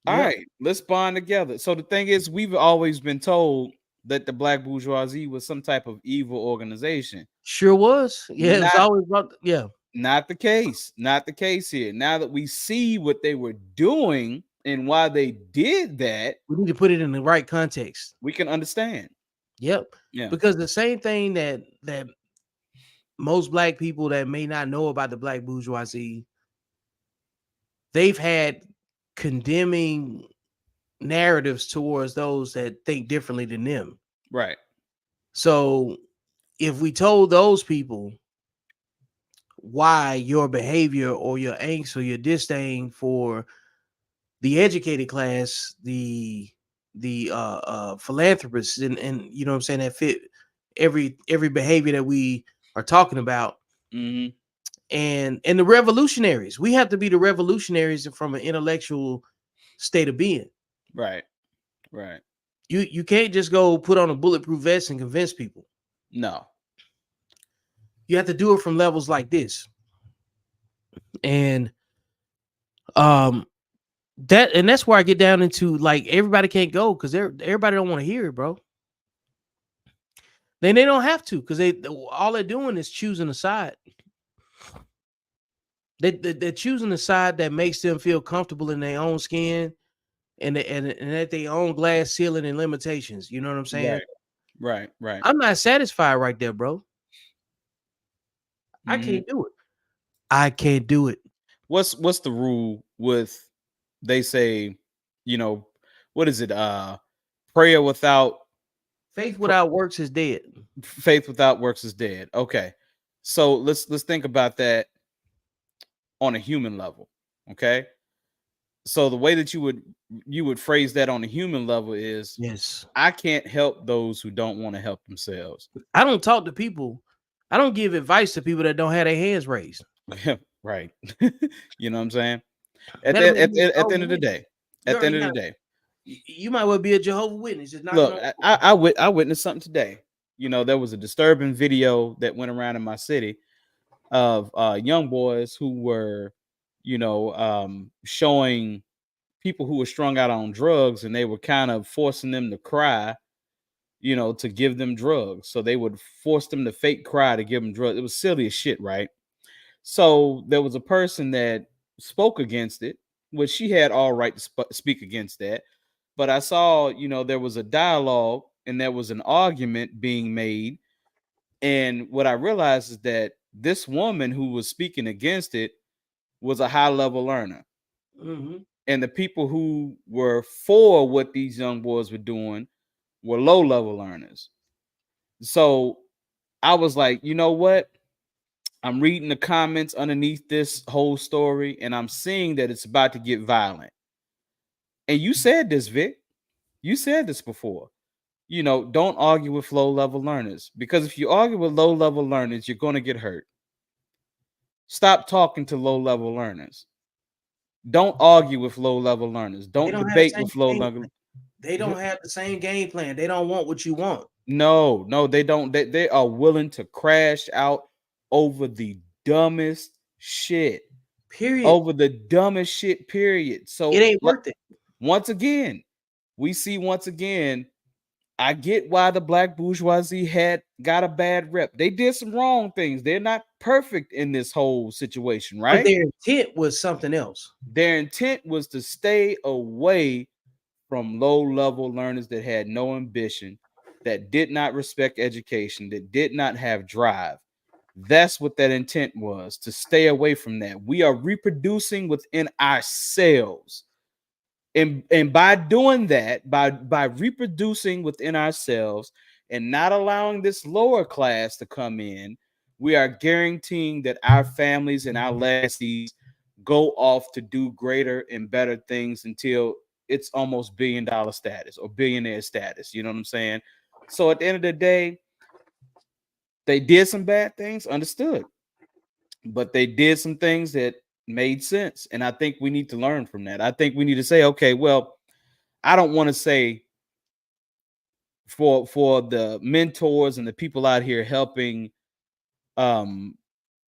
S2: All
S1: Yep,
S2: right, let's bond together. So the thing is, we've always been told that the black bourgeoisie was some type of evil organization.
S1: sure was. Yeah, it was
S2: Not
S1: always about yeah.
S2: not the case. Not the case here. Now that we see what they were doing and why they did that,
S1: We need to put it in the right context.
S2: we can understand.
S1: Yep.
S2: Yeah.
S1: Because the same thing that most black people that may not know about the black bourgeoisie, they've had condemning narratives towards those that think differently than them.
S2: Right.
S1: So if we told those people why your behavior or your angst or your disdain for the educated class, the philanthropists and you know what I'm saying that fit every behavior that we are talking about
S2: Mm-hmm.
S1: and the revolutionaries. We have to be the revolutionaries from an intellectual state of being.
S2: Right. Right.
S1: You can't just go put on a bulletproof vest and convince people.
S2: No.
S1: You have to do it from levels like this. And um that's where I get down into like everybody can't go because everybody don't want to hear it, bro. Then they don't have to because they all they're doing is choosing a side. They're choosing a side that makes them feel comfortable in their own skin and at their own glass ceiling and limitations. You know what I'm saying?
S2: Right. Right. Right.
S1: I'm not satisfied right there, bro. I
S2: Mm-hmm.
S1: can't do it. I can't do it.
S2: What's the rule with they say, you know, what is it? Prayer without
S1: Faith
S2: pr-
S1: without works is dead.
S2: faith without works is dead. Okay. So let's think about that on a human level. Okay. So the way that you would phrase that on a human level is
S1: Yes.
S2: I can't help those who don't want to help themselves.
S1: I don't talk to people. I don't give advice to people that don't have their hands raised.
S2: Right. You know what I'm saying?
S1: Better make you a
S2: At the
S1: Jehovah
S2: end of the
S1: Witness.
S2: day,
S1: You
S2: at the
S1: already
S2: end of the
S1: got.
S2: day,
S1: You might well be a Jehovah Witness, just knocking
S2: look,
S1: on.
S2: I witnessed something today. You know, there was a disturbing video that went around in my city of young boys who were, showing people who were strung out on drugs, and they were kind of forcing them to cry, to give them drugs. So they would force them to fake cry to give them drugs. It was silly as shit, right? So there was a person that spoke against it, which she had all right to speak against that. But I saw, there was a dialogue and there was an argument being made. And what I realized is that this woman who was speaking against it was a high level learner.
S1: Mm-hmm.
S2: And the people who were for what these young boys were doing were low level learners. So I was like, you know what? I'm reading the comments underneath this whole story and I'm seeing that it's about to get violent. And you said this, Vic. You said this before. Don't argue with low level learners because if you argue with low level learners, you're going to get hurt. Stop talking to low level learners. Don't argue with low level learners.
S1: They
S2: Don't
S1: don't have the
S2: debate
S1: same
S2: with low
S1: game
S2: level.
S1: plan. They don't have the same game plan. They don't want what you want.
S2: No, no, they don't. They are willing to crash out over the dumbest shit.
S1: Period.
S2: Over the dumbest shit, period.
S1: It
S2: So
S1: ain't worth it.
S2: once again, we see once again, I get why the black bourgeoisie had got a bad rep. They did some wrong things. They're not perfect in this whole situation,
S1: But
S2: right?
S1: their intent was something else.
S2: Their intent was to stay away from low level learners that had no ambition, that did not respect education, that did not have drive. That's what that intent was, to stay away from that. We are reproducing within ourselves. And by doing that, by reproducing within ourselves and not allowing this lower class to come in, we are guaranteeing that our families and our legacies go off to do greater and better things until it's almost $1 billion status or billionaire status. You know what I'm saying? So at the end of the day, they did some bad things, understood, but they did some things that made sense. And I think we need to learn from that. I think we need to say, okay, well, I don't want to say for the mentors and the people out here helping um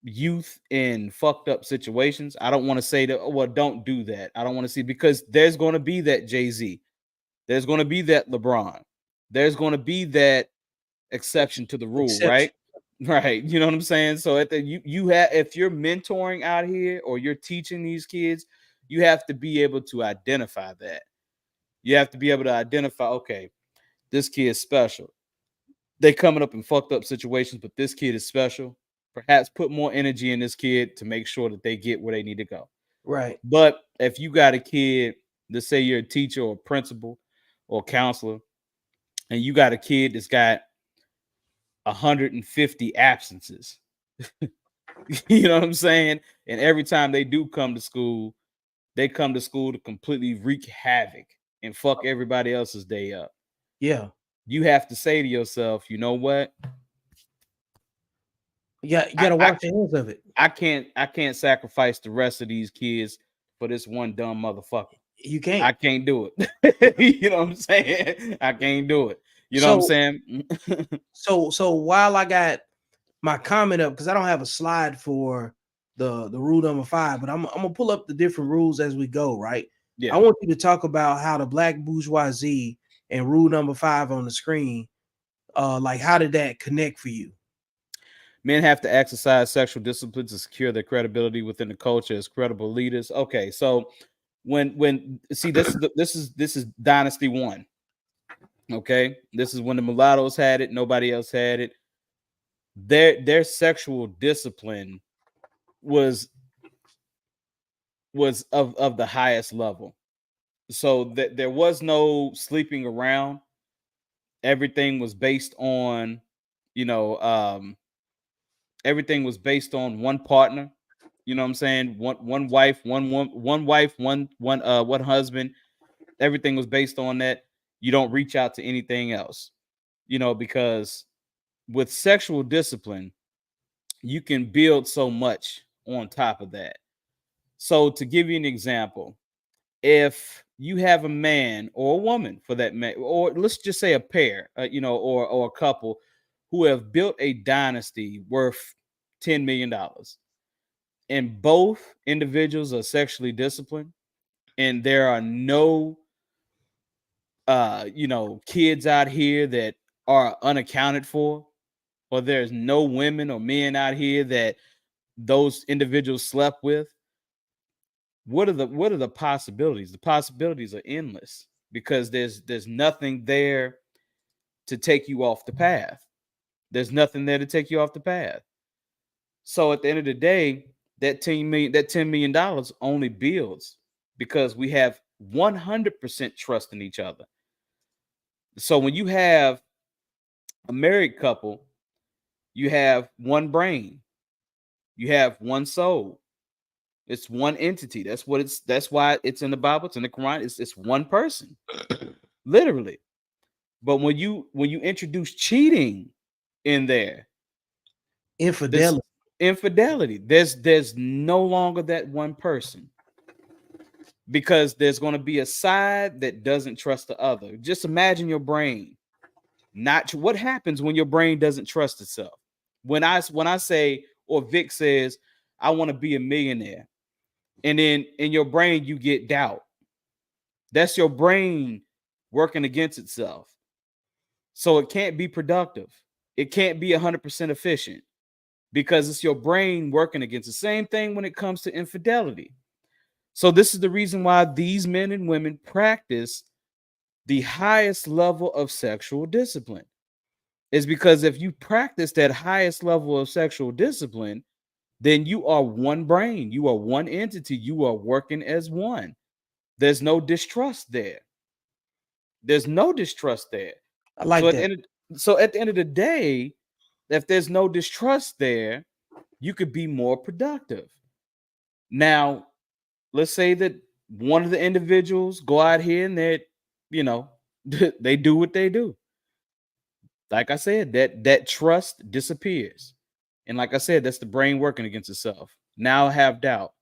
S2: youth in fucked up situations. I don't want to say that, oh, well, don't do that. I don't want to see, because there's going to be that Jay-Z. There's going to be that LeBron. There's going to be that exception to the rule, right?
S1: Exception.
S2: Right. You know what I'm saying? So at the you have, if you're mentoring out here or you're teaching these kids, you have to be able to identify that. You have to be able to identify, okay, this kid is special. They coming up in fucked up situations, but this kid is special. Perhaps put more energy in this kid to make sure that they get where they need to go.
S1: Right.
S2: But if you got a kid, let's say you're a teacher or a principal or a counselor, and you got a kid that's got 150 absences, you know what I'm saying? And every time they do come to school, they come to school to completely wreak havoc and fuck everybody else's day up.
S1: Yeah.
S2: You have to say to yourself, you know what?
S1: You
S2: I,
S1: gotta
S2: I
S1: wash your hands of it.
S2: I can't sacrifice the rest of these kids for this one dumb motherfucker.
S1: You can't.
S2: I can't do it. You know what I'm saying? I can't do it. You know what I'm
S1: So
S2: saying?
S1: so while I got my comment up, because I don't have a slide for the rule number 5, but I'm gonna pull up the different rules as we go, right? I
S2: Yeah.
S1: want you to talk about how the black bourgeoisie and rule number 5 on the screen, like how did that connect for you?
S2: Men have to exercise sexual discipline to secure their credibility within the culture as credible leaders. Okay, so when see, this is Dynasty 1. Okay, this is when the mulattoes had it, nobody else had it. Their sexual discipline was of the highest level. So that there was no sleeping around. Everything was based on, you know, everything was based on one partner. You know what I'm saying? One wife, one wife, one husband. Everything was based on that. You don't reach out to anything else, because with sexual discipline, you can build so much on top of that. So to give you an example, if you have a man or a woman for that man, or let's just say a pair, or a couple who have built a dynasty worth $10 million, and both individuals are sexually disciplined, and there are no kids out here that are unaccounted for, or there's no women or men out here that those individuals slept with, what are the possibilities? The possibilities are endless, because there's nothing there to take you off the path. There's nothing there to take you off the path. So at the end of the day, that $10 million only builds because we have 100% trust in each other. So when you have a married couple, you have one brain, you have one soul. It's one entity. That's why it's in the Bible, it's in the Quran. It's one person, literally. But when you introduce cheating in there, this
S1: Infidelity.
S2: infidelity, there's no longer that one person, because there's going to be a side that doesn't trust the other. Just imagine your brain. Not what happens when your brain doesn't trust itself. When I say, or Vic says, I want to be a millionaire, and then in your brain you get doubt. That's your brain working against itself. So it can't be productive. It can't be 100% efficient, because it's your brain working against the same thing when it comes to infidelity. So this is the reason why these men and women practice the highest level of sexual discipline. Is because if you practice that highest level of sexual discipline, then you are one brain, you are one entity, you are working as one. There's no distrust there. There's no distrust there.
S1: I
S2: So
S1: like
S2: at the
S1: that.
S2: end so at the end of the day, if there's no distrust there, you could be more productive. Now, let's say that one of the individuals go out here and that, you know, they do what they do. Like I said, that trust disappears. And like I said, that's the brain working against itself. Now I have doubt.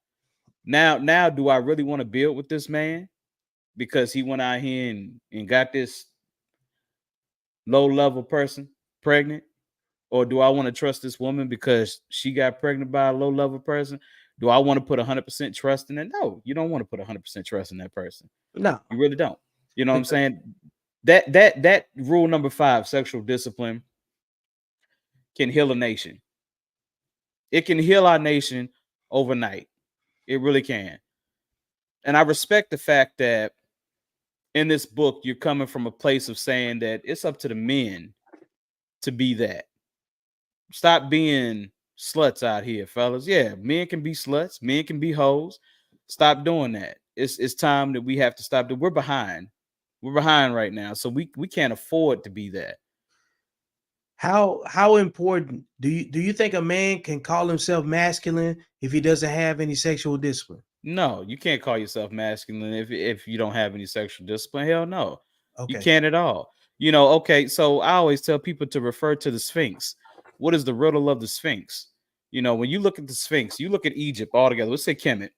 S2: Now do I really want to build with this man because he went out here and got this low level person pregnant? Or do I want to trust this woman because she got pregnant by a low level person? Do I want to put 100% trust in it? No, you don't want to put 100% trust in that person.
S1: No,
S2: You really don't. You know what I'm
S1: because
S2: saying? That rule number 5, sexual discipline, can heal a nation. It can heal our nation overnight. It really can. And I respect the fact that in this book, you're coming from a place of saying that it's up to the men to be that. Stop being sluts out here, fellas. Yeah, men can be sluts, men can be hoes. Stop doing that. It's time that we have to stop that. We're behind. We're behind right now. So we can't afford to be that.
S1: how important do you think a man can call himself masculine if he doesn't have any sexual discipline?
S2: No, you can't call yourself masculine if you don't have any sexual discipline. Hell no. You
S1: Okay.
S2: can't at all. Okay, so I always tell people to refer to the Sphinx. What is the riddle of the Sphinx? When you look at the Sphinx, you look at Egypt altogether. Let's say Kemet,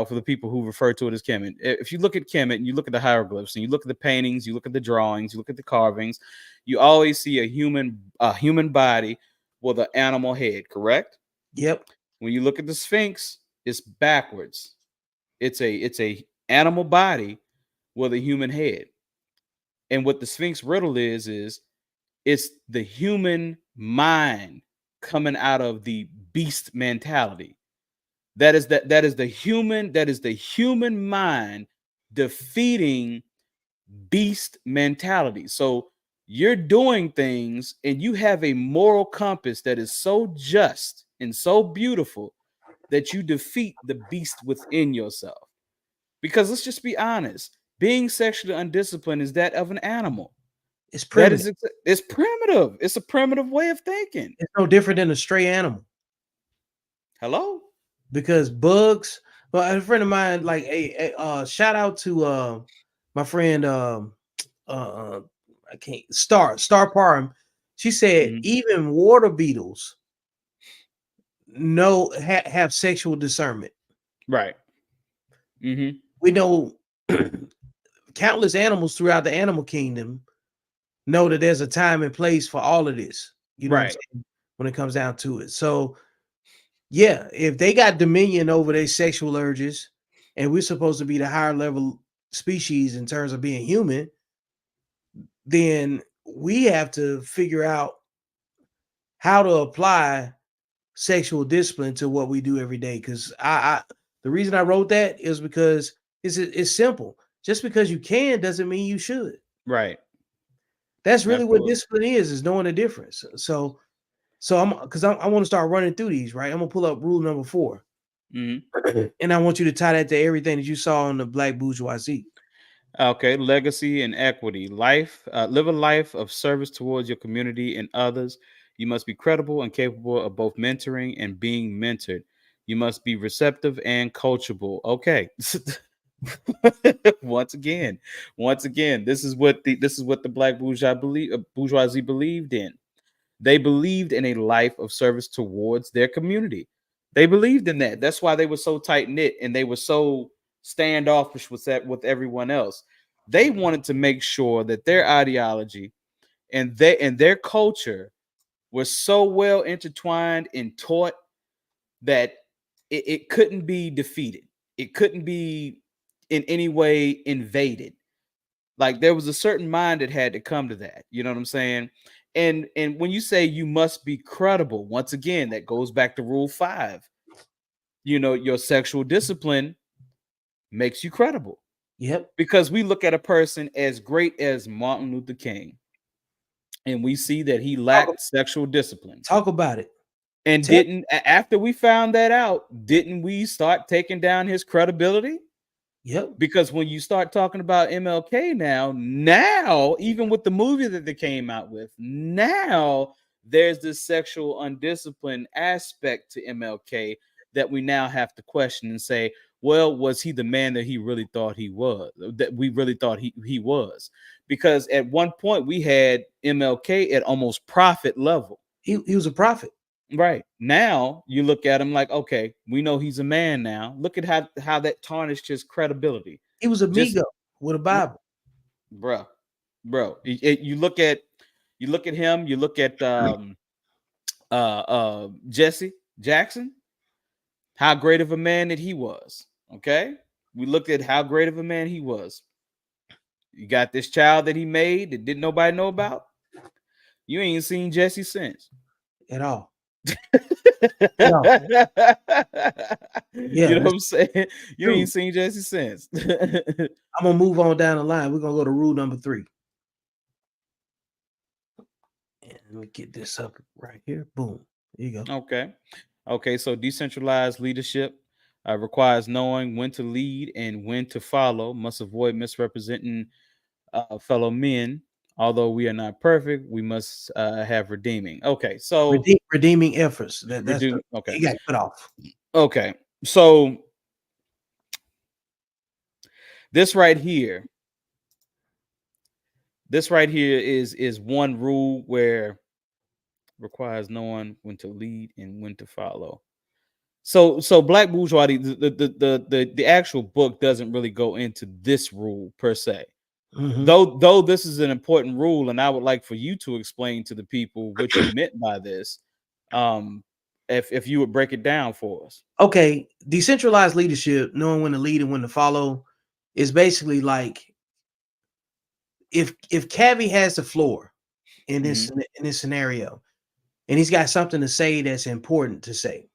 S2: for the people who refer to it as Kemet. If you look at Kemet and you look at the hieroglyphs and you look at the paintings, you look at the drawings, you look at the carvings, you always see a human body with an animal head, correct?
S1: Yep.
S2: When you look at the Sphinx, it's backwards. It's a animal body with a human head. And what the Sphinx riddle is it's the human mind coming out of the beast mentality. That is the human mind defeating beast mentality. So you're doing things and you have a moral compass that is so just and so beautiful that you defeat the beast within yourself. Because let's just be honest, being sexually undisciplined is that of an animal.
S1: It's
S2: That
S1: primitive.
S2: is it's primitive. It's a primitive way of thinking.
S1: It's no different than a stray animal
S2: Hello?
S1: because bugs. Well, a friend of mine, like shout out to my friend uh I can't Star Parham. She said
S2: Mhm.
S1: even water beetles have sexual discernment.
S2: Right. Mm-hmm.
S1: We know countless animals throughout the animal kingdom know that there's a time and place for all of this. You know what I'm
S2: Right.
S1: saying? When it comes down to it. So yeah, if they got dominion over their sexual urges, and we're supposed to be the higher level species in terms of being human, then we have to figure out how to apply sexual discipline to what we do every day. Because I the reason I wrote that is because it's simple. Just because you can doesn't mean you should.
S2: Right.
S1: That's really what
S2: Absolutely.
S1: discipline is knowing the difference. So I'm because I want to start running through these, right? I'm gonna pull up rule number 4.
S2: Mm-hmm.
S1: And I want you to tie that to everything that you saw on the black bourgeoisie.
S2: Okay, legacy and equity. Live a life of service towards your community and others. You must be credible and capable of both mentoring and being mentored. You must be receptive and coachable. Okay. once again, this is what the black bourgeoisie believed in. They believed in a life of service towards their community. They believed in that. That's why they were so tight knit and they were so standoffish with everyone else. They wanted to make sure that their ideology and their culture was so well intertwined and taught that it couldn't be defeated. It couldn't be in any way invaded. Like there was a certain mind that had to come to that. You know what I'm saying? And when you say you must be credible, once again, that goes back to rule 5. You know, your sexual discipline makes you credible
S1: Yep.
S2: because we look at a person as great as Martin Luther King and we see that he
S1: Talk,
S2: lacked sexual discipline.
S1: talk about it.
S2: And
S1: Tell,
S2: after we found that out, didn't we start taking down his credibility?
S1: yep.
S2: Because when you start talking about MLK now, even with the movie that they came out with, now there's this sexual undisciplined aspect to MLK that we now have to question and say, well, was he the man that he really thought he was? That we really thought he was? Because at one point we had MLK at almost prophet level.
S1: He was a prophet.
S2: Right. Now you look at him like, okay, we know he's a man now. Look at how that tarnished his credibility.
S1: He was a
S2: Just
S1: Migo with a Bible.
S2: bro, bro. You look at him, you look at Jesse Jackson, how great of a man that he was. Okay. We looked at how great of a man he was. You got this child that he made that didn't nobody know about. You ain't seen Jesse since.
S1: At all. At all.
S2: You
S1: Yeah,
S2: know what I'm saying? You
S1: true.
S2: ain't seen Jesse since.
S1: I'm gonna move on down the line. We're gonna go to rule number 3. And let me get this up right here. Boom. There you go.
S2: Okay. Okay. So decentralized leadership requires knowing when to lead and when to follow, must avoid misrepresenting fellow men. Although we are not perfect, we must have redeeming. Okay. So,
S1: Redeeming efforts. That's the
S2: okay.
S1: he got cut off.
S2: Okay. So, this right here, is one rule where requires knowing when to lead and when to follow. So black bourgeoisie, the actual book doesn't really go into this rule per se.
S1: Mhm.
S2: Though this is an important rule, and I would like for you to explain to the people what you meant by this. Um, if you would break it down for us.
S1: Okay, decentralized leadership, knowing when to lead and when to follow, is basically like if Kavi has the floor in
S2: Hmm.
S1: this scenario, and he's got something to say that's important to say,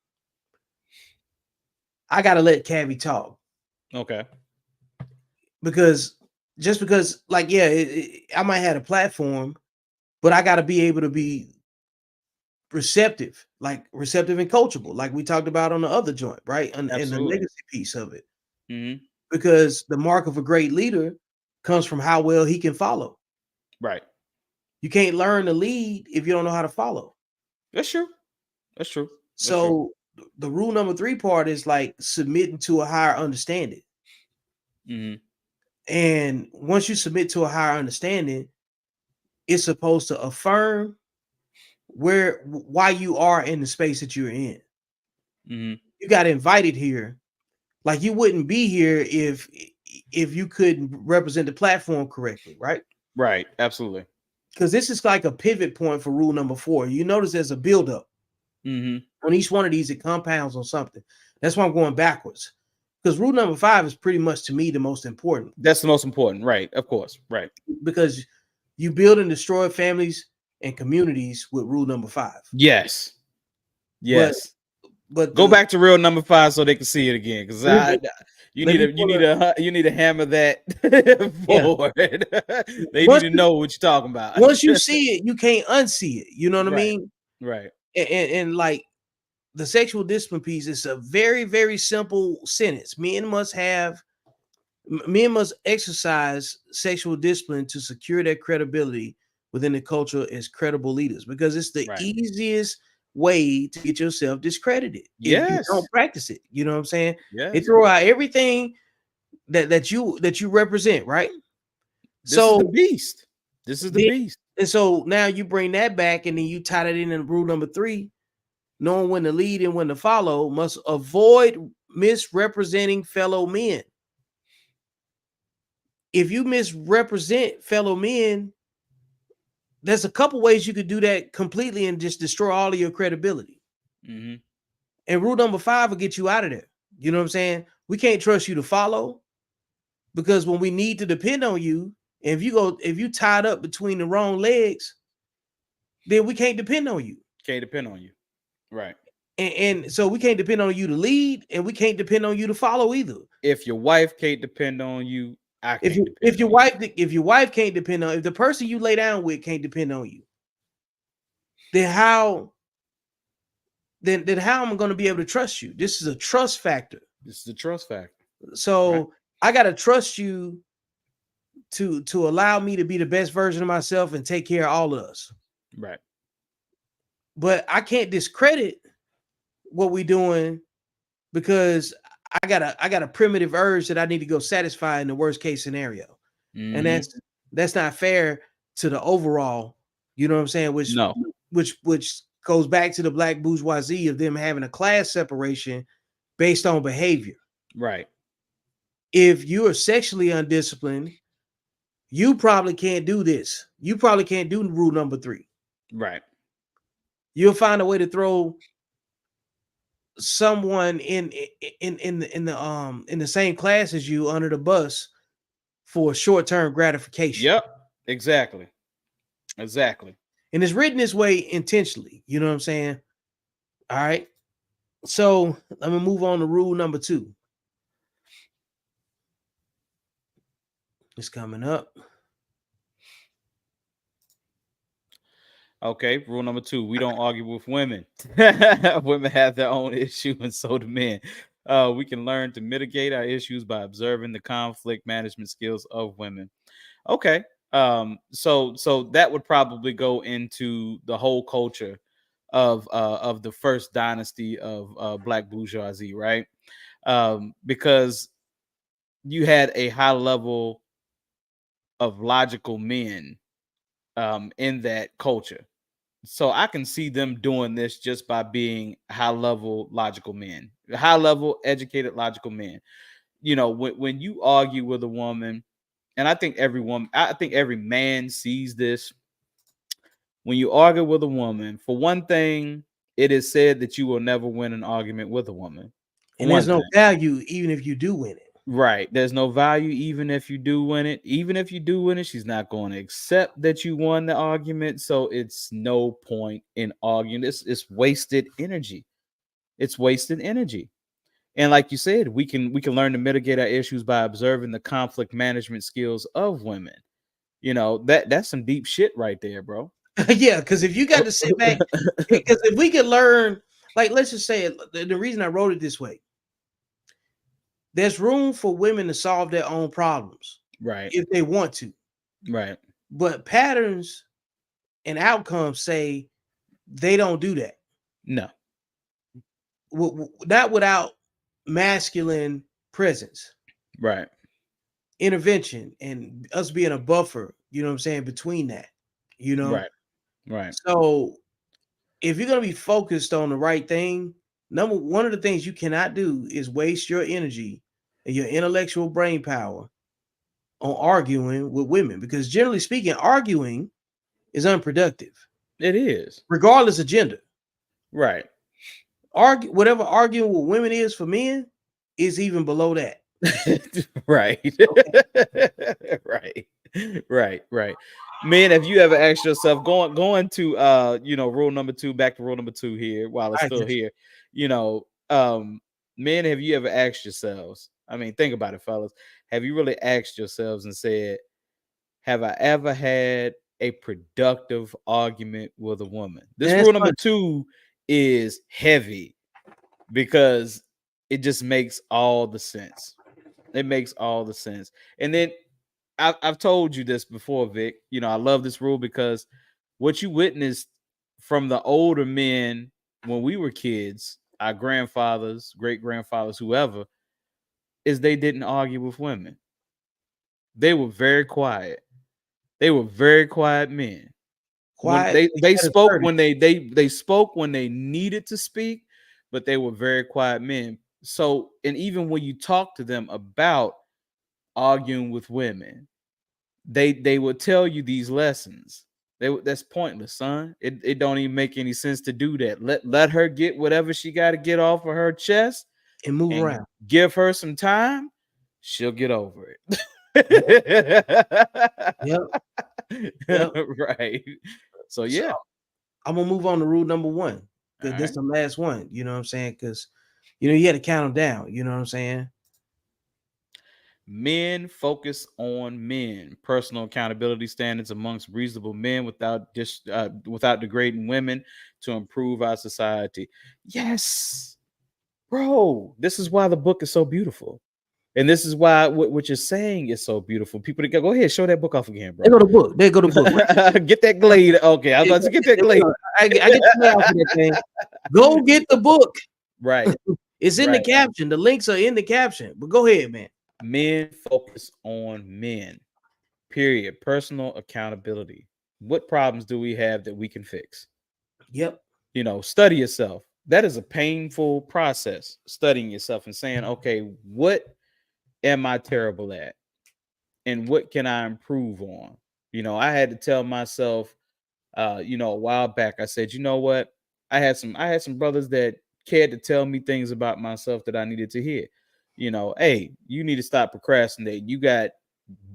S1: I gotta let Kavi talk
S2: Okay.
S1: because just because, like, yeah, I might have a platform, but I gotta be able to be receptive and coachable, like we talked about on the other joint, right? And the
S2: Absolutely.
S1: legacy piece of it,
S2: Hmm.
S1: because the mark of a great leader comes from how well he can follow.
S2: Right.
S1: You can't learn to lead if you don't know how to follow.
S2: That's true. That's true. That's true.
S1: So the rule number 3 part is like submitting to a higher understanding.
S2: Hmm.
S1: And once you submit to a higher understanding, it's supposed to affirm why you are in the space that you're in.
S2: Hmm.
S1: You got invited here Like you wouldn't be here if you couldn't represent the platform correctly, right?
S2: Right. Absolutely.
S1: Because this is like a pivot point for rule number 4. You notice there's a buildup
S2: Mm-hmm.
S1: on each one of these. It compounds on something. That's why I'm going backwards. Because rule number 5 is pretty much to me the most important.
S2: That's the most important. Right. Of course. Right.
S1: Because you build and destroy families and communities with rule number 5.
S2: Yes.
S1: But
S2: Yes.
S1: but
S2: Go back to real number 5 so they can see it again. Because
S1: let
S2: you
S1: let
S2: need
S1: me
S2: to
S1: pull up.
S2: you need to hammer that
S1: Yeah.
S2: forward. They need
S1: Once
S2: to
S1: you,
S2: know what you're talking about.
S1: once you see it, you can't unsee it. You know what I
S2: Right.
S1: mean?
S2: Right.
S1: And like the sexual discipline piece is a very, very simple sentence. Men must exercise sexual discipline to secure their credibility within the culture as credible leaders, because it's the
S2: Right.
S1: easiest way to get yourself discredited if you
S2: Yes.
S1: don't practice it. You know what I'm saying? They
S2: Yes.
S1: throw out everything that you represent, right?
S2: This is the
S1: So
S2: beast. This is the
S1: then,
S2: beast.
S1: and so now you bring that back and then you tie that in rule number 3, knowing when to lead and when to follow, must avoid misrepresenting fellow men. If you misrepresent fellow men, there's a couple ways you could do that completely and just destroy all of your credibility.
S2: Mm-hmm.
S1: And rule number 5 will get you out of there. You know what I'm saying? We can't trust you to follow, because when we need to depend on you, if you tied up between the wrong legs, then we can't depend on you.
S2: Can't depend on you. Right.
S1: And so we can't depend on you to lead, and we can't depend on you to follow either.
S2: If your wife can't depend on you, I
S1: If
S2: can't
S1: you if
S2: depend
S1: your
S2: on you.
S1: wife can't depend on, if the person you lay down with can't depend on you, then how am I going to be able to trust you? This is a trust factor.
S2: This is the trust factor. Right.
S1: So I got to trust you to allow me to be the best version of myself and take care of all of us.
S2: Right.
S1: But I can't discredit what we're doing, because I got a primitive urge that I need to go satisfy in the worst case scenario. And
S2: Mm-hmm.
S1: that's not fair to the overall, you know what I'm saying,
S2: No.
S1: which goes back to the black bourgeoisie of them having a class separation based on behavior.
S2: Right.
S1: If you are sexually undisciplined, you probably can't do this. You probably can't do rule number 3.
S2: Right.
S1: You'll find a way to throw someone in the same class as you under the bus for short-term gratification.
S2: Yep. Exactly. Exactly.
S1: And it's written this way intentionally. You know what I'm saying? All right. So let me move on to rule number 2. It's coming up.
S2: Okay. Rule number 2: we don't argue with women. Women have their own issue, and so do men. We can learn to mitigate our issues by observing the conflict management skills of women. Okay. So that would probably go into the whole culture of the first dynasty of black bourgeoisie, right? Because you had a high level of logical men in that culture. So I can see them doing this just by being high level logical men, high level educated logical men. You know, when you argue with a woman, and I think every man sees this. When you argue with a woman, for one thing, it is said that you will never win an argument with a woman. For
S1: And there's
S2: one
S1: no
S2: thing.
S1: value even if you do win it.
S2: Right. There's no value even if you do win it. Even if you do win it, she's not going to accept that you won the argument. So it's no point in arguing. It's wasted energy. It's wasted energy. And like you said, we can learn to mitigate our issues by observing the conflict management skills of women. You know, that's some deep shit right there, bro.
S1: Yeah, because if you got to sit back, because if we could learn, like let's just say the reason I wrote it this way, there's room for women to solve their own problems
S2: Right.
S1: if they want to.
S2: Right.
S1: But patterns and outcomes say they don't do that.
S2: No.
S1: Not without masculine presence,
S2: Right.
S1: intervention, and us being a buffer, you know what I'm saying, between that,
S2: Right. Right.
S1: So if you're going to be focused on the right thing, Number one of the things you cannot do is waste your energy and your intellectual brain power on arguing with women, because generally speaking, arguing is unproductive,
S2: It is.
S1: regardless of gender.
S2: Right.
S1: Argue whatever arguing with women is for men is even below that.
S2: Right.
S1: Okay.
S2: Right. Right. Right. Man, have you ever asked yourself, going to rule number two, back to rule number two here while it's
S1: I
S2: still
S1: got you.
S2: here, you know, men, have you ever asked yourselves? I mean, think about it, fellas. Have you really asked yourselves and said, have I ever had a productive argument with a woman?
S1: And
S2: This
S1: that's
S2: rule number
S1: fun.
S2: two is heavy because it just makes all the sense. It makes all the sense. And then I've told you this before, Vic. You know, I love this rule because what you witnessed from the older men when we were kids, our grandfathers, great grandfathers, whoever, is they didn't argue with women. They were very quiet. They were very quiet men. When
S1: Quiet,
S2: they
S1: instead of
S2: spoke
S1: sturdy.
S2: when they spoke when they needed to speak, but they were very quiet men. So, and even when you talk to them about arguing with women, they would tell you these lessons. That's pointless, son. It don't even make any sense to do that. Let her get whatever she got to get off of her chest
S1: And move
S2: and
S1: around.
S2: give her some time. She'll get over
S1: Yep.
S2: it.
S1: Yep. Yep.
S2: Right. So
S1: So
S2: yeah,
S1: I'm gonna move on to rule number one,
S2: all
S1: because this is
S2: right.
S1: the last one. You know what I'm saying? Because you had to count them down. You know what I'm saying?
S2: Men focus on men. Personal accountability standards amongst reasonable men without degrading women to improve our society. Yes, bro. This is why the book is so beautiful, and this is why what you're saying is so beautiful. People, go ahead, show that book off again,
S1: There
S2: bro.
S1: go the book. There go the book. Right
S2: Get that glade. Okay, I was
S1: there.
S2: about to get that
S1: There
S2: glade.
S1: we go. I get the layout for that thing. Go get the book.
S2: Right,
S1: It's in the
S2: right.
S1: caption. The links are in the caption. But go ahead, man.
S2: Men focus on men. Period. Personal accountability. What problems do we have that we can fix?
S1: Yep.
S2: Study yourself. That is a painful process, studying yourself and saying, okay, what am I terrible at? And what can I improve on? I had to tell myself, a while back, I said, you know what? I had some brothers that cared to tell me things about myself that I needed to hear. Hey, you need to stop procrastinating. You got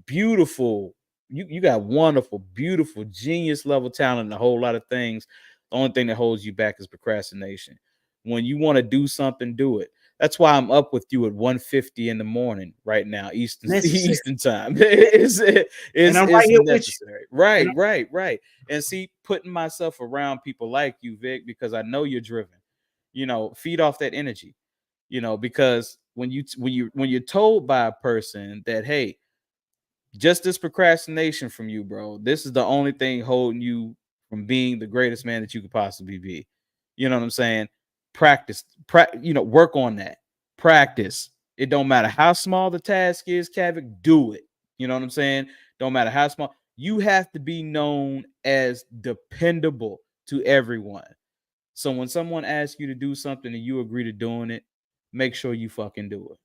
S2: beautiful, you got wonderful, beautiful, genius level talent and a whole lot of things. The only thing that holds you back is procrastination. When you want to do something, do it. That's why I'm up with you at 1:50 in the morning right now, Eastern
S1: Necessary.
S2: Eastern time. It's
S1: And I'm right here with you.
S2: necessary.
S1: And
S2: Right, right, right. And see, putting myself around people like you, Vic, because I know you're driven. Feed off that energy. Because when you're told by a person that, hey, just this procrastination from you, bro. This is the only thing holding you from being the greatest man that you could possibly be. You know what I'm saying? Work on that. Practice. It don't matter how small the task is, Kavik, do it. You know what I'm saying? Don't matter how small. You have to be known as dependable to everyone. So when someone asks you to do something and you agree to doing it, make sure you fucking do it.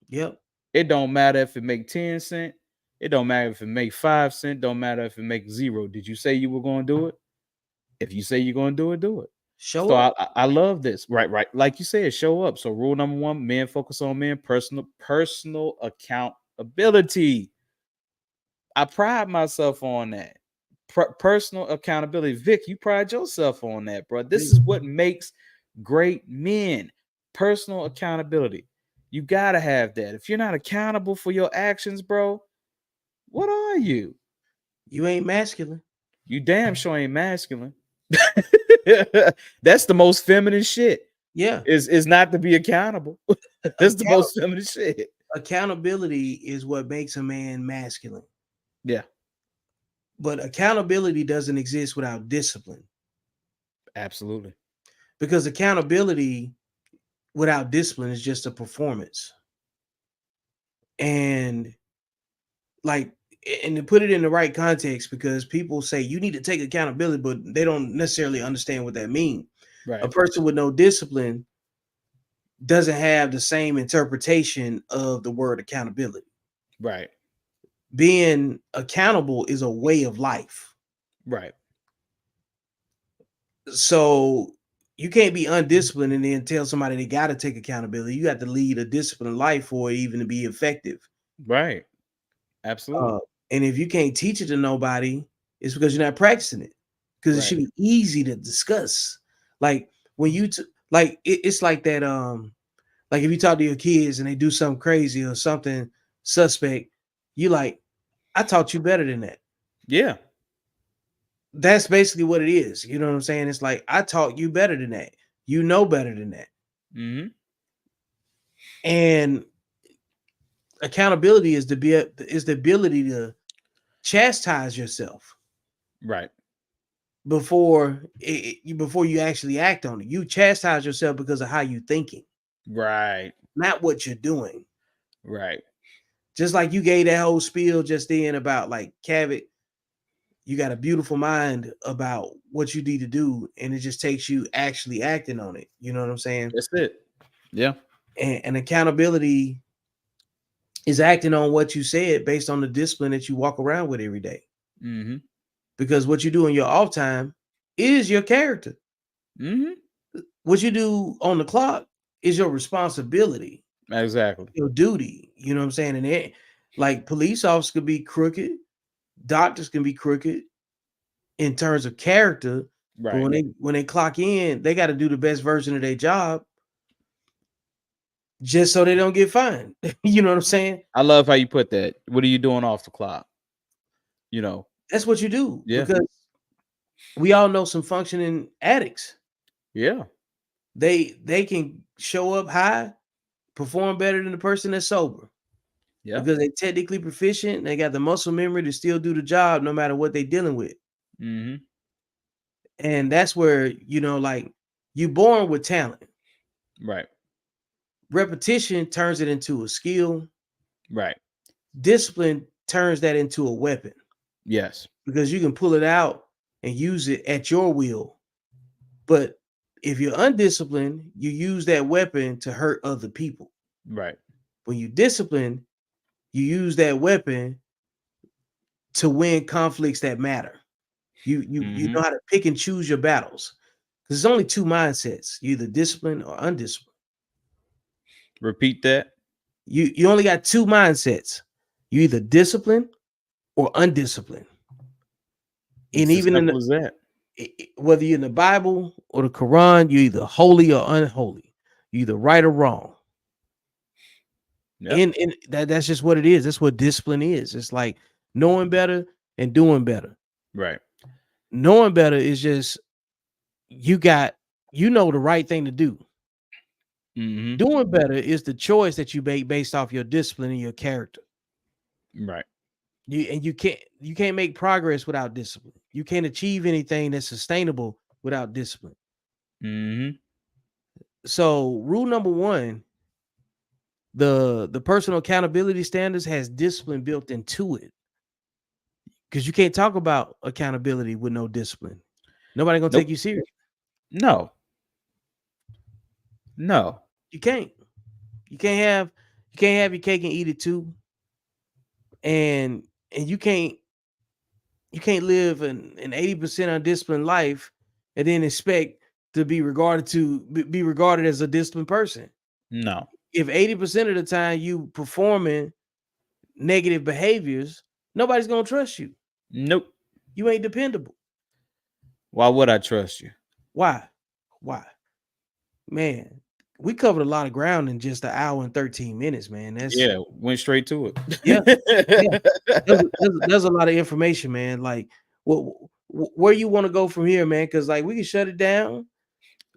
S1: yep.
S2: It don't matter if it make 10 cent. It don't matter if it make 5 cent. Don't matter if it make zero. Did you say you were going to do it? If you say you're going to do it, do it.
S1: Show
S2: So
S1: up.
S2: I love this. Right, right. Like you said, show up. So rule number one, men focus on men, personal accountability. I pride myself on that. Personal accountability. Vic, you pride yourself on that, bro. This is what makes great men. Personal accountability. You gotta have that. If you're not accountable for your actions, bro, what are you?
S1: You ain't masculine.
S2: You damn sure ain't masculine. That's the most feminine shit.
S1: Yeah.
S2: Is not to be accountable. That's the
S1: Account-
S2: most feminine shit.
S1: accountability is what makes a man masculine.
S2: Yeah,
S1: But accountability doesn't exist without discipline,
S2: absolutely.
S1: because accountability without discipline is just a performance. And like, and to put it in the right context, because people say you need to take accountability, but they don't necessarily understand what that means. A
S2: Right.
S1: person with no discipline doesn't have the same interpretation of the word accountability.
S2: Right.
S1: Being accountable is a way of life.
S2: Right.
S1: So you can't be undisciplined and then tell somebody they got to take accountability. You got to lead a disciplined life for it even to be effective.
S2: Right.
S1: Uh,
S2: Absolutely.
S1: and if you can't teach it to nobody, it's because you're not practicing it. Because it should
S2: Right.
S1: be easy to discuss. Like when you it's like that. Like if you talk to your kids and they do something crazy or something suspect, you like, I taught you better than that.
S2: Yeah.
S1: That's basically what it is. You know what I'm saying? It's like I taught you better than that. You know better than that.
S2: Mm-hmm.
S1: And accountability is the ability to chastise yourself
S2: Right.
S1: before you actually act on it. You chastise yourself because of how you thinking,
S2: Right.
S1: not what you're doing.
S2: Right.
S1: Just like you gave that whole spiel just then about like Kavi, you got a beautiful mind about what you need to do, and it just takes you actually acting on it. You know what I'm saying?
S2: That's it. Yeah.
S1: And accountability is acting on what you said based on the discipline that you walk around with every day.
S2: Mm-hmm.
S1: Because what you do in your off time is your character.
S2: Mm-hmm.
S1: What you do on the clock is your responsibility,
S2: Exactly.
S1: your duty. You know what I'm saying? And like police officers could be crooked, doctors can be crooked in terms of character, but
S2: Right.
S1: when they clock in, they got to do the best version of their job just so they don't get fined. You know what I'm saying?
S2: I love how you put that. What are you doing off the clock? You know.
S1: That's what you do
S2: Yeah.
S1: because we all know some functioning addicts.
S2: Yeah.
S1: They can show up high, perform better than the person that's sober
S2: Yeah.
S1: because they technically proficient. They got the muscle memory to still do the job no matter what they're dealing with.
S2: Mm-hmm.
S1: And that's where, like you born with talent.
S2: Right.
S1: Repetition turns it into a skill.
S2: Right.
S1: Discipline turns that into a weapon
S2: Yes.
S1: because you can pull it out and use it at your will. But if you're undisciplined, you use that weapon to hurt other people.
S2: Right.
S1: When you discipline, you use that weapon to win conflicts that matter. You
S2: Mm-hmm.
S1: know how to pick and choose your battles. Because there's only two mindsets: you either disciplined or undisciplined.
S2: Repeat that.
S1: You only got two mindsets: you either disciplined or undisciplined. And
S2: It's as
S1: even in
S2: simple as that.
S1: whether you're in the Bible or the Quran, you're either holy or unholy. You're either right or wrong.
S2: Yep.
S1: And that's just what it is. That's what discipline is. It's like knowing better and doing better.
S2: Right.
S1: Knowing better is just you got the right thing to do.
S2: Mm-hmm.
S1: Doing better is the choice that you make based off your discipline and your character.
S2: Right.
S1: You can't make progress without discipline. You can't achieve anything that's sustainable without discipline.
S2: Mm-hmm.
S1: So rule number one, the personal accountability standards has discipline built into it. Because you can't talk about accountability with no discipline. Nobody gonna take
S2: Nope.
S1: you serious.
S2: No. No.
S1: You can't. You can't have your cake and eat it too. And you can't live an 80% undisciplined life and then expect to be regarded as a disciplined person.
S2: No.
S1: If 80% of the time you performing negative behaviors, nobody's gonna trust you.
S2: Nope.
S1: You ain't dependable.
S2: Why would I trust you?
S1: Why? Why? Man, we covered a lot of ground in just an hour and 13 minutes, man. That's
S2: Yeah, went straight to
S1: yeah, yeah. There's,
S2: it.
S1: there's a lot of information, man. Like, where you want to go from here, man? Because like we can shut it down.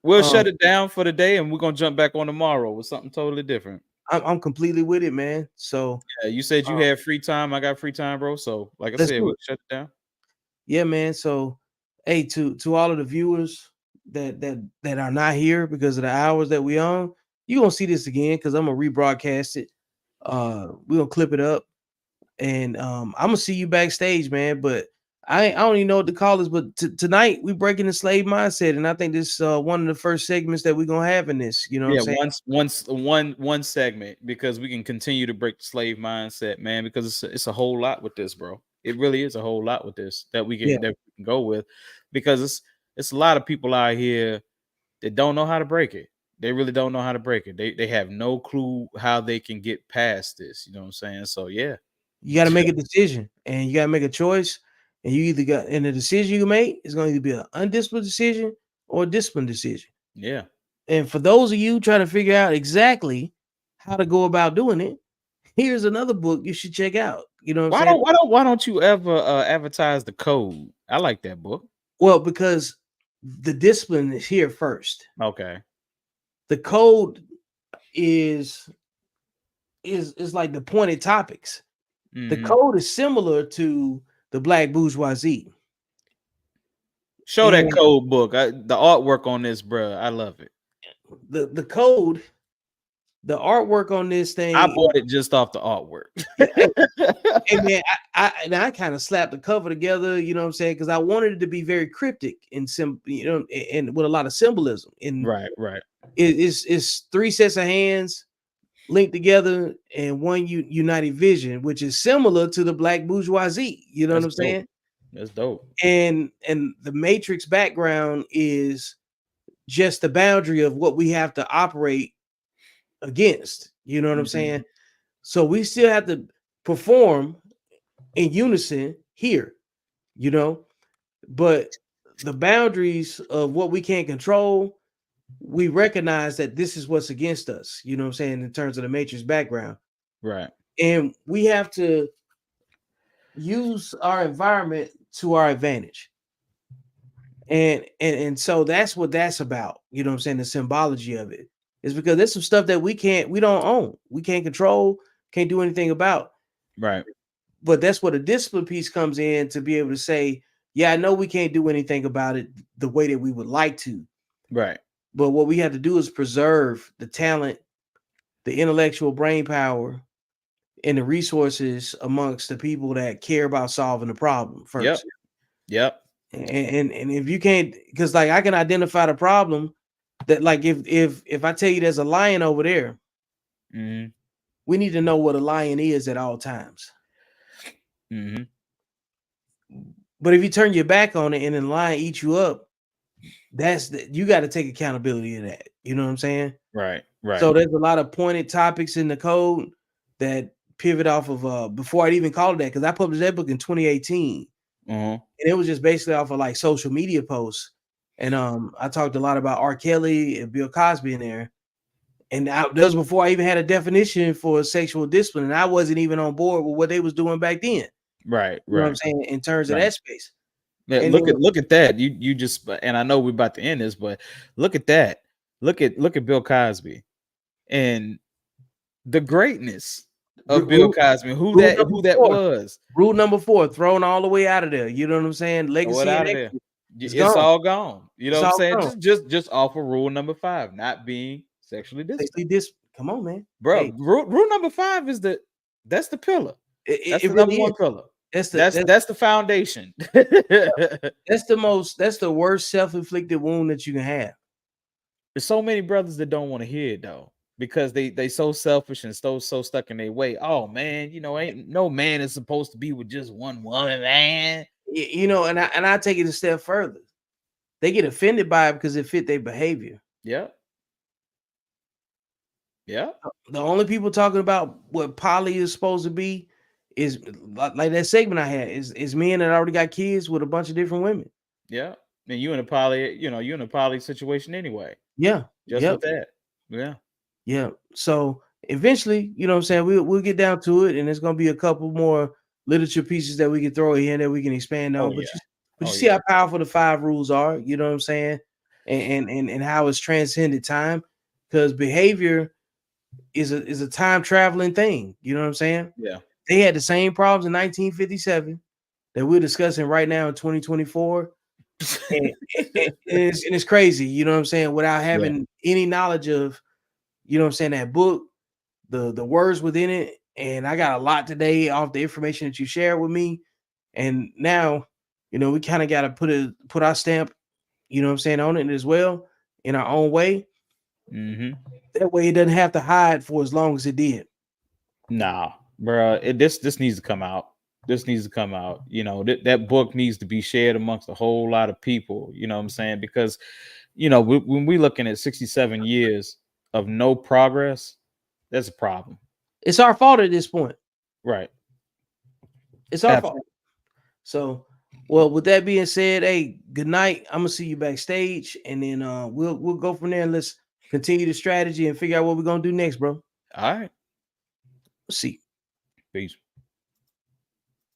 S2: We'll
S1: Um,
S2: shut it down for the day, and we're gonna jump back on tomorrow with something totally different.
S1: I'm completely with it, man. So
S2: Yeah, you said you
S1: um,
S2: had free time. I got free time, bro. So, like I
S1: let's
S2: said,
S1: do
S2: we
S1: it.
S2: can shut it down.
S1: Yeah, man. So, hey, to all of the viewers that are not here because of the hours that we on, you gonna see this again because I'm gonna rebroadcast it. We're gonna clip it up, and I'm gonna see you backstage, man. But I don't even know what to call this, but tonight we breaking the slave mindset, and I think this one of the first segments that we're gonna have in this. You know what I'm
S2: Yeah,
S1: saying?
S2: one segment, because we can continue to break the slave mindset, man. Because it's a whole lot with this, bro. It really is a whole lot with this
S1: Yeah,
S2: that we can go with, because it's a lot of people out here that don't know how to break it. They really don't know how to break it. They have no clue how they can get past this. You know what I'm saying? So yeah,
S1: you got to make a decision, and you got to make a choice, and you either got and the decision you make is going to be an undisciplined decision or a disciplined decision.
S2: yeah.
S1: And for those of you trying to figure out exactly how to go about doing it, here's another book you should check out. You know what I'm saying?
S2: Why don't you ever advertise the code? I like that book.
S1: Well, because the discipline is here first.
S2: Okay.
S1: The code is is like the pointed topics. The
S2: Hmm.
S1: code is similar to the black bourgeoisie.
S2: Show that
S1: And
S2: code book. The artwork on this, bro. I love it.
S1: the code, the artwork on this
S2: I
S1: thing,
S2: bought it just off the artwork.
S1: hey man, I kind of slapped the cover together, you know what I'm saying? Because I wanted it to be very cryptic and and with a lot of symbolism. And
S2: Right, right.
S1: it's three sets of hands linked together and one united vision, which is similar to the black bourgeoisie. You know what
S2: That's
S1: I'm
S2: dope.
S1: saying?
S2: That's dope.
S1: And the matrix background is just the boundary of what we have to operate against. You know what I'm
S2: Mhm.
S1: saying? So we still have to perform in unison here, you know, but the boundaries of what we can't control, we recognize that this is what's against us, you know what I'm saying, in terms of the matrix background.
S2: Right,
S1: And we have to use our environment to our advantage. And so that's what that's about, you know what I'm saying, the symbology of it is because there's some stuff that we don't own, we can't control, can't do anything about.
S2: right,
S1: But that's where the discipline piece comes in to be able to say, yeah, I know we can't do anything about it the way that we would like to,
S2: right.
S1: but what we have to do is preserve the talent, the intellectual brain power, and the resources amongst the people that care about solving the problem
S2: Yep,
S1: first.
S2: yep.
S1: And if you can't, because like I can identify the problem that like if I tell you there's a lion over there,
S2: Hmm.
S1: we need to know what a lion is at all times.
S2: Hmm.
S1: But if you turn your back on it and then the lion eats you up, you got to take accountability of that. You know what I'm saying?
S2: Right, right.
S1: So there's a lot of pointed topics in the code that pivot off of before I'd even call it that, because I published that book in 2018.
S2: Uh-huh.
S1: And it was just basically off of like social media posts. And I talked a lot about R. Kelly and Bill Cosby in there. And that was before I even had a definition for sexual discipline. And I wasn't even on board with what they was doing back then.
S2: Right,
S1: You know what I'm
S2: right,
S1: saying? In terms of
S2: right.
S1: that space.
S2: Yeah,
S1: And then
S2: look at that. You just, and I know we're about to end this, but look at that. Look at Bill Cosby and the greatness of Bill
S1: rule,
S2: Cosby.
S1: rule number
S2: Who that
S1: four.
S2: was.
S1: Rule number 4, thrown all the way out of there. You know what I'm saying?
S2: Throw it
S1: Legacy and
S2: out of there.
S1: equity is
S2: It's
S1: gone.
S2: all gone. You know
S1: It's
S2: what I'm
S1: all
S2: saying?
S1: gone.
S2: Just off of rule number 5, not being sexually
S1: Safely
S2: disciplined.
S1: come on, man.
S2: Bro,
S1: Hey,
S2: rule number 5 is that's the pillar. That's
S1: it
S2: the number
S1: really
S2: one
S1: is.
S2: pillar.
S1: That's the
S2: That's the foundation.
S1: that's the worst self-inflicted wound that you can have.
S2: There's so many brothers that don't want to hear it though, because they so selfish and so stuck in their way. Oh man, ain't no man is supposed to be with just one woman, man.
S1: You know, and I take it a step further. They get offended by it because it fit their behavior.
S2: Yeah, yeah,
S1: The only people talking about what poly is supposed to be is like that segment I had is men that already got kids with a bunch of different women.
S2: yeah. And you in a poly situation anyway.
S1: Yeah.
S2: Just
S1: Yep.
S2: with that. Yeah.
S1: Yeah. So eventually, you know what I'm saying, we'll get down to it, and there's gonna be a couple more literature pieces that we can throw in that we can expand
S2: Oh
S1: on.
S2: yeah.
S1: But you
S2: Oh
S1: see
S2: yeah.
S1: how powerful the 5 rules are, you know what I'm saying? And how it's transcended time, because behavior is a time traveling thing. You know what I'm saying?
S2: Yeah.
S1: They had the same problems in 1957 that we're discussing right now in 2024. And it's crazy, you know what I'm saying, without
S2: Yeah.
S1: having any knowledge of, you know what I'm saying, that book, the words within it. And I got a lot today off the information that you shared with me. And now We kind of got to put our stamp, I'm saying, on it as well in our own way.
S2: Mm-hmm.
S1: That way it doesn't have to hide for as long as it did.
S2: Nah, bro. This needs to come out. This needs to come out. That book needs to be shared amongst a whole lot of people. You know what I'm saying? Because when we looking at 67 years of no progress, that's a problem.
S1: It's our fault at this point.
S2: Right.
S1: It's our fault.
S2: Absolutely.
S1: So, well, with that being said, hey, good night. I'm gonna see you backstage, and then we'll go from there and let's continue the strategy and figure out what we're gonna do next, bro.
S2: All right.
S1: See.
S2: Peace.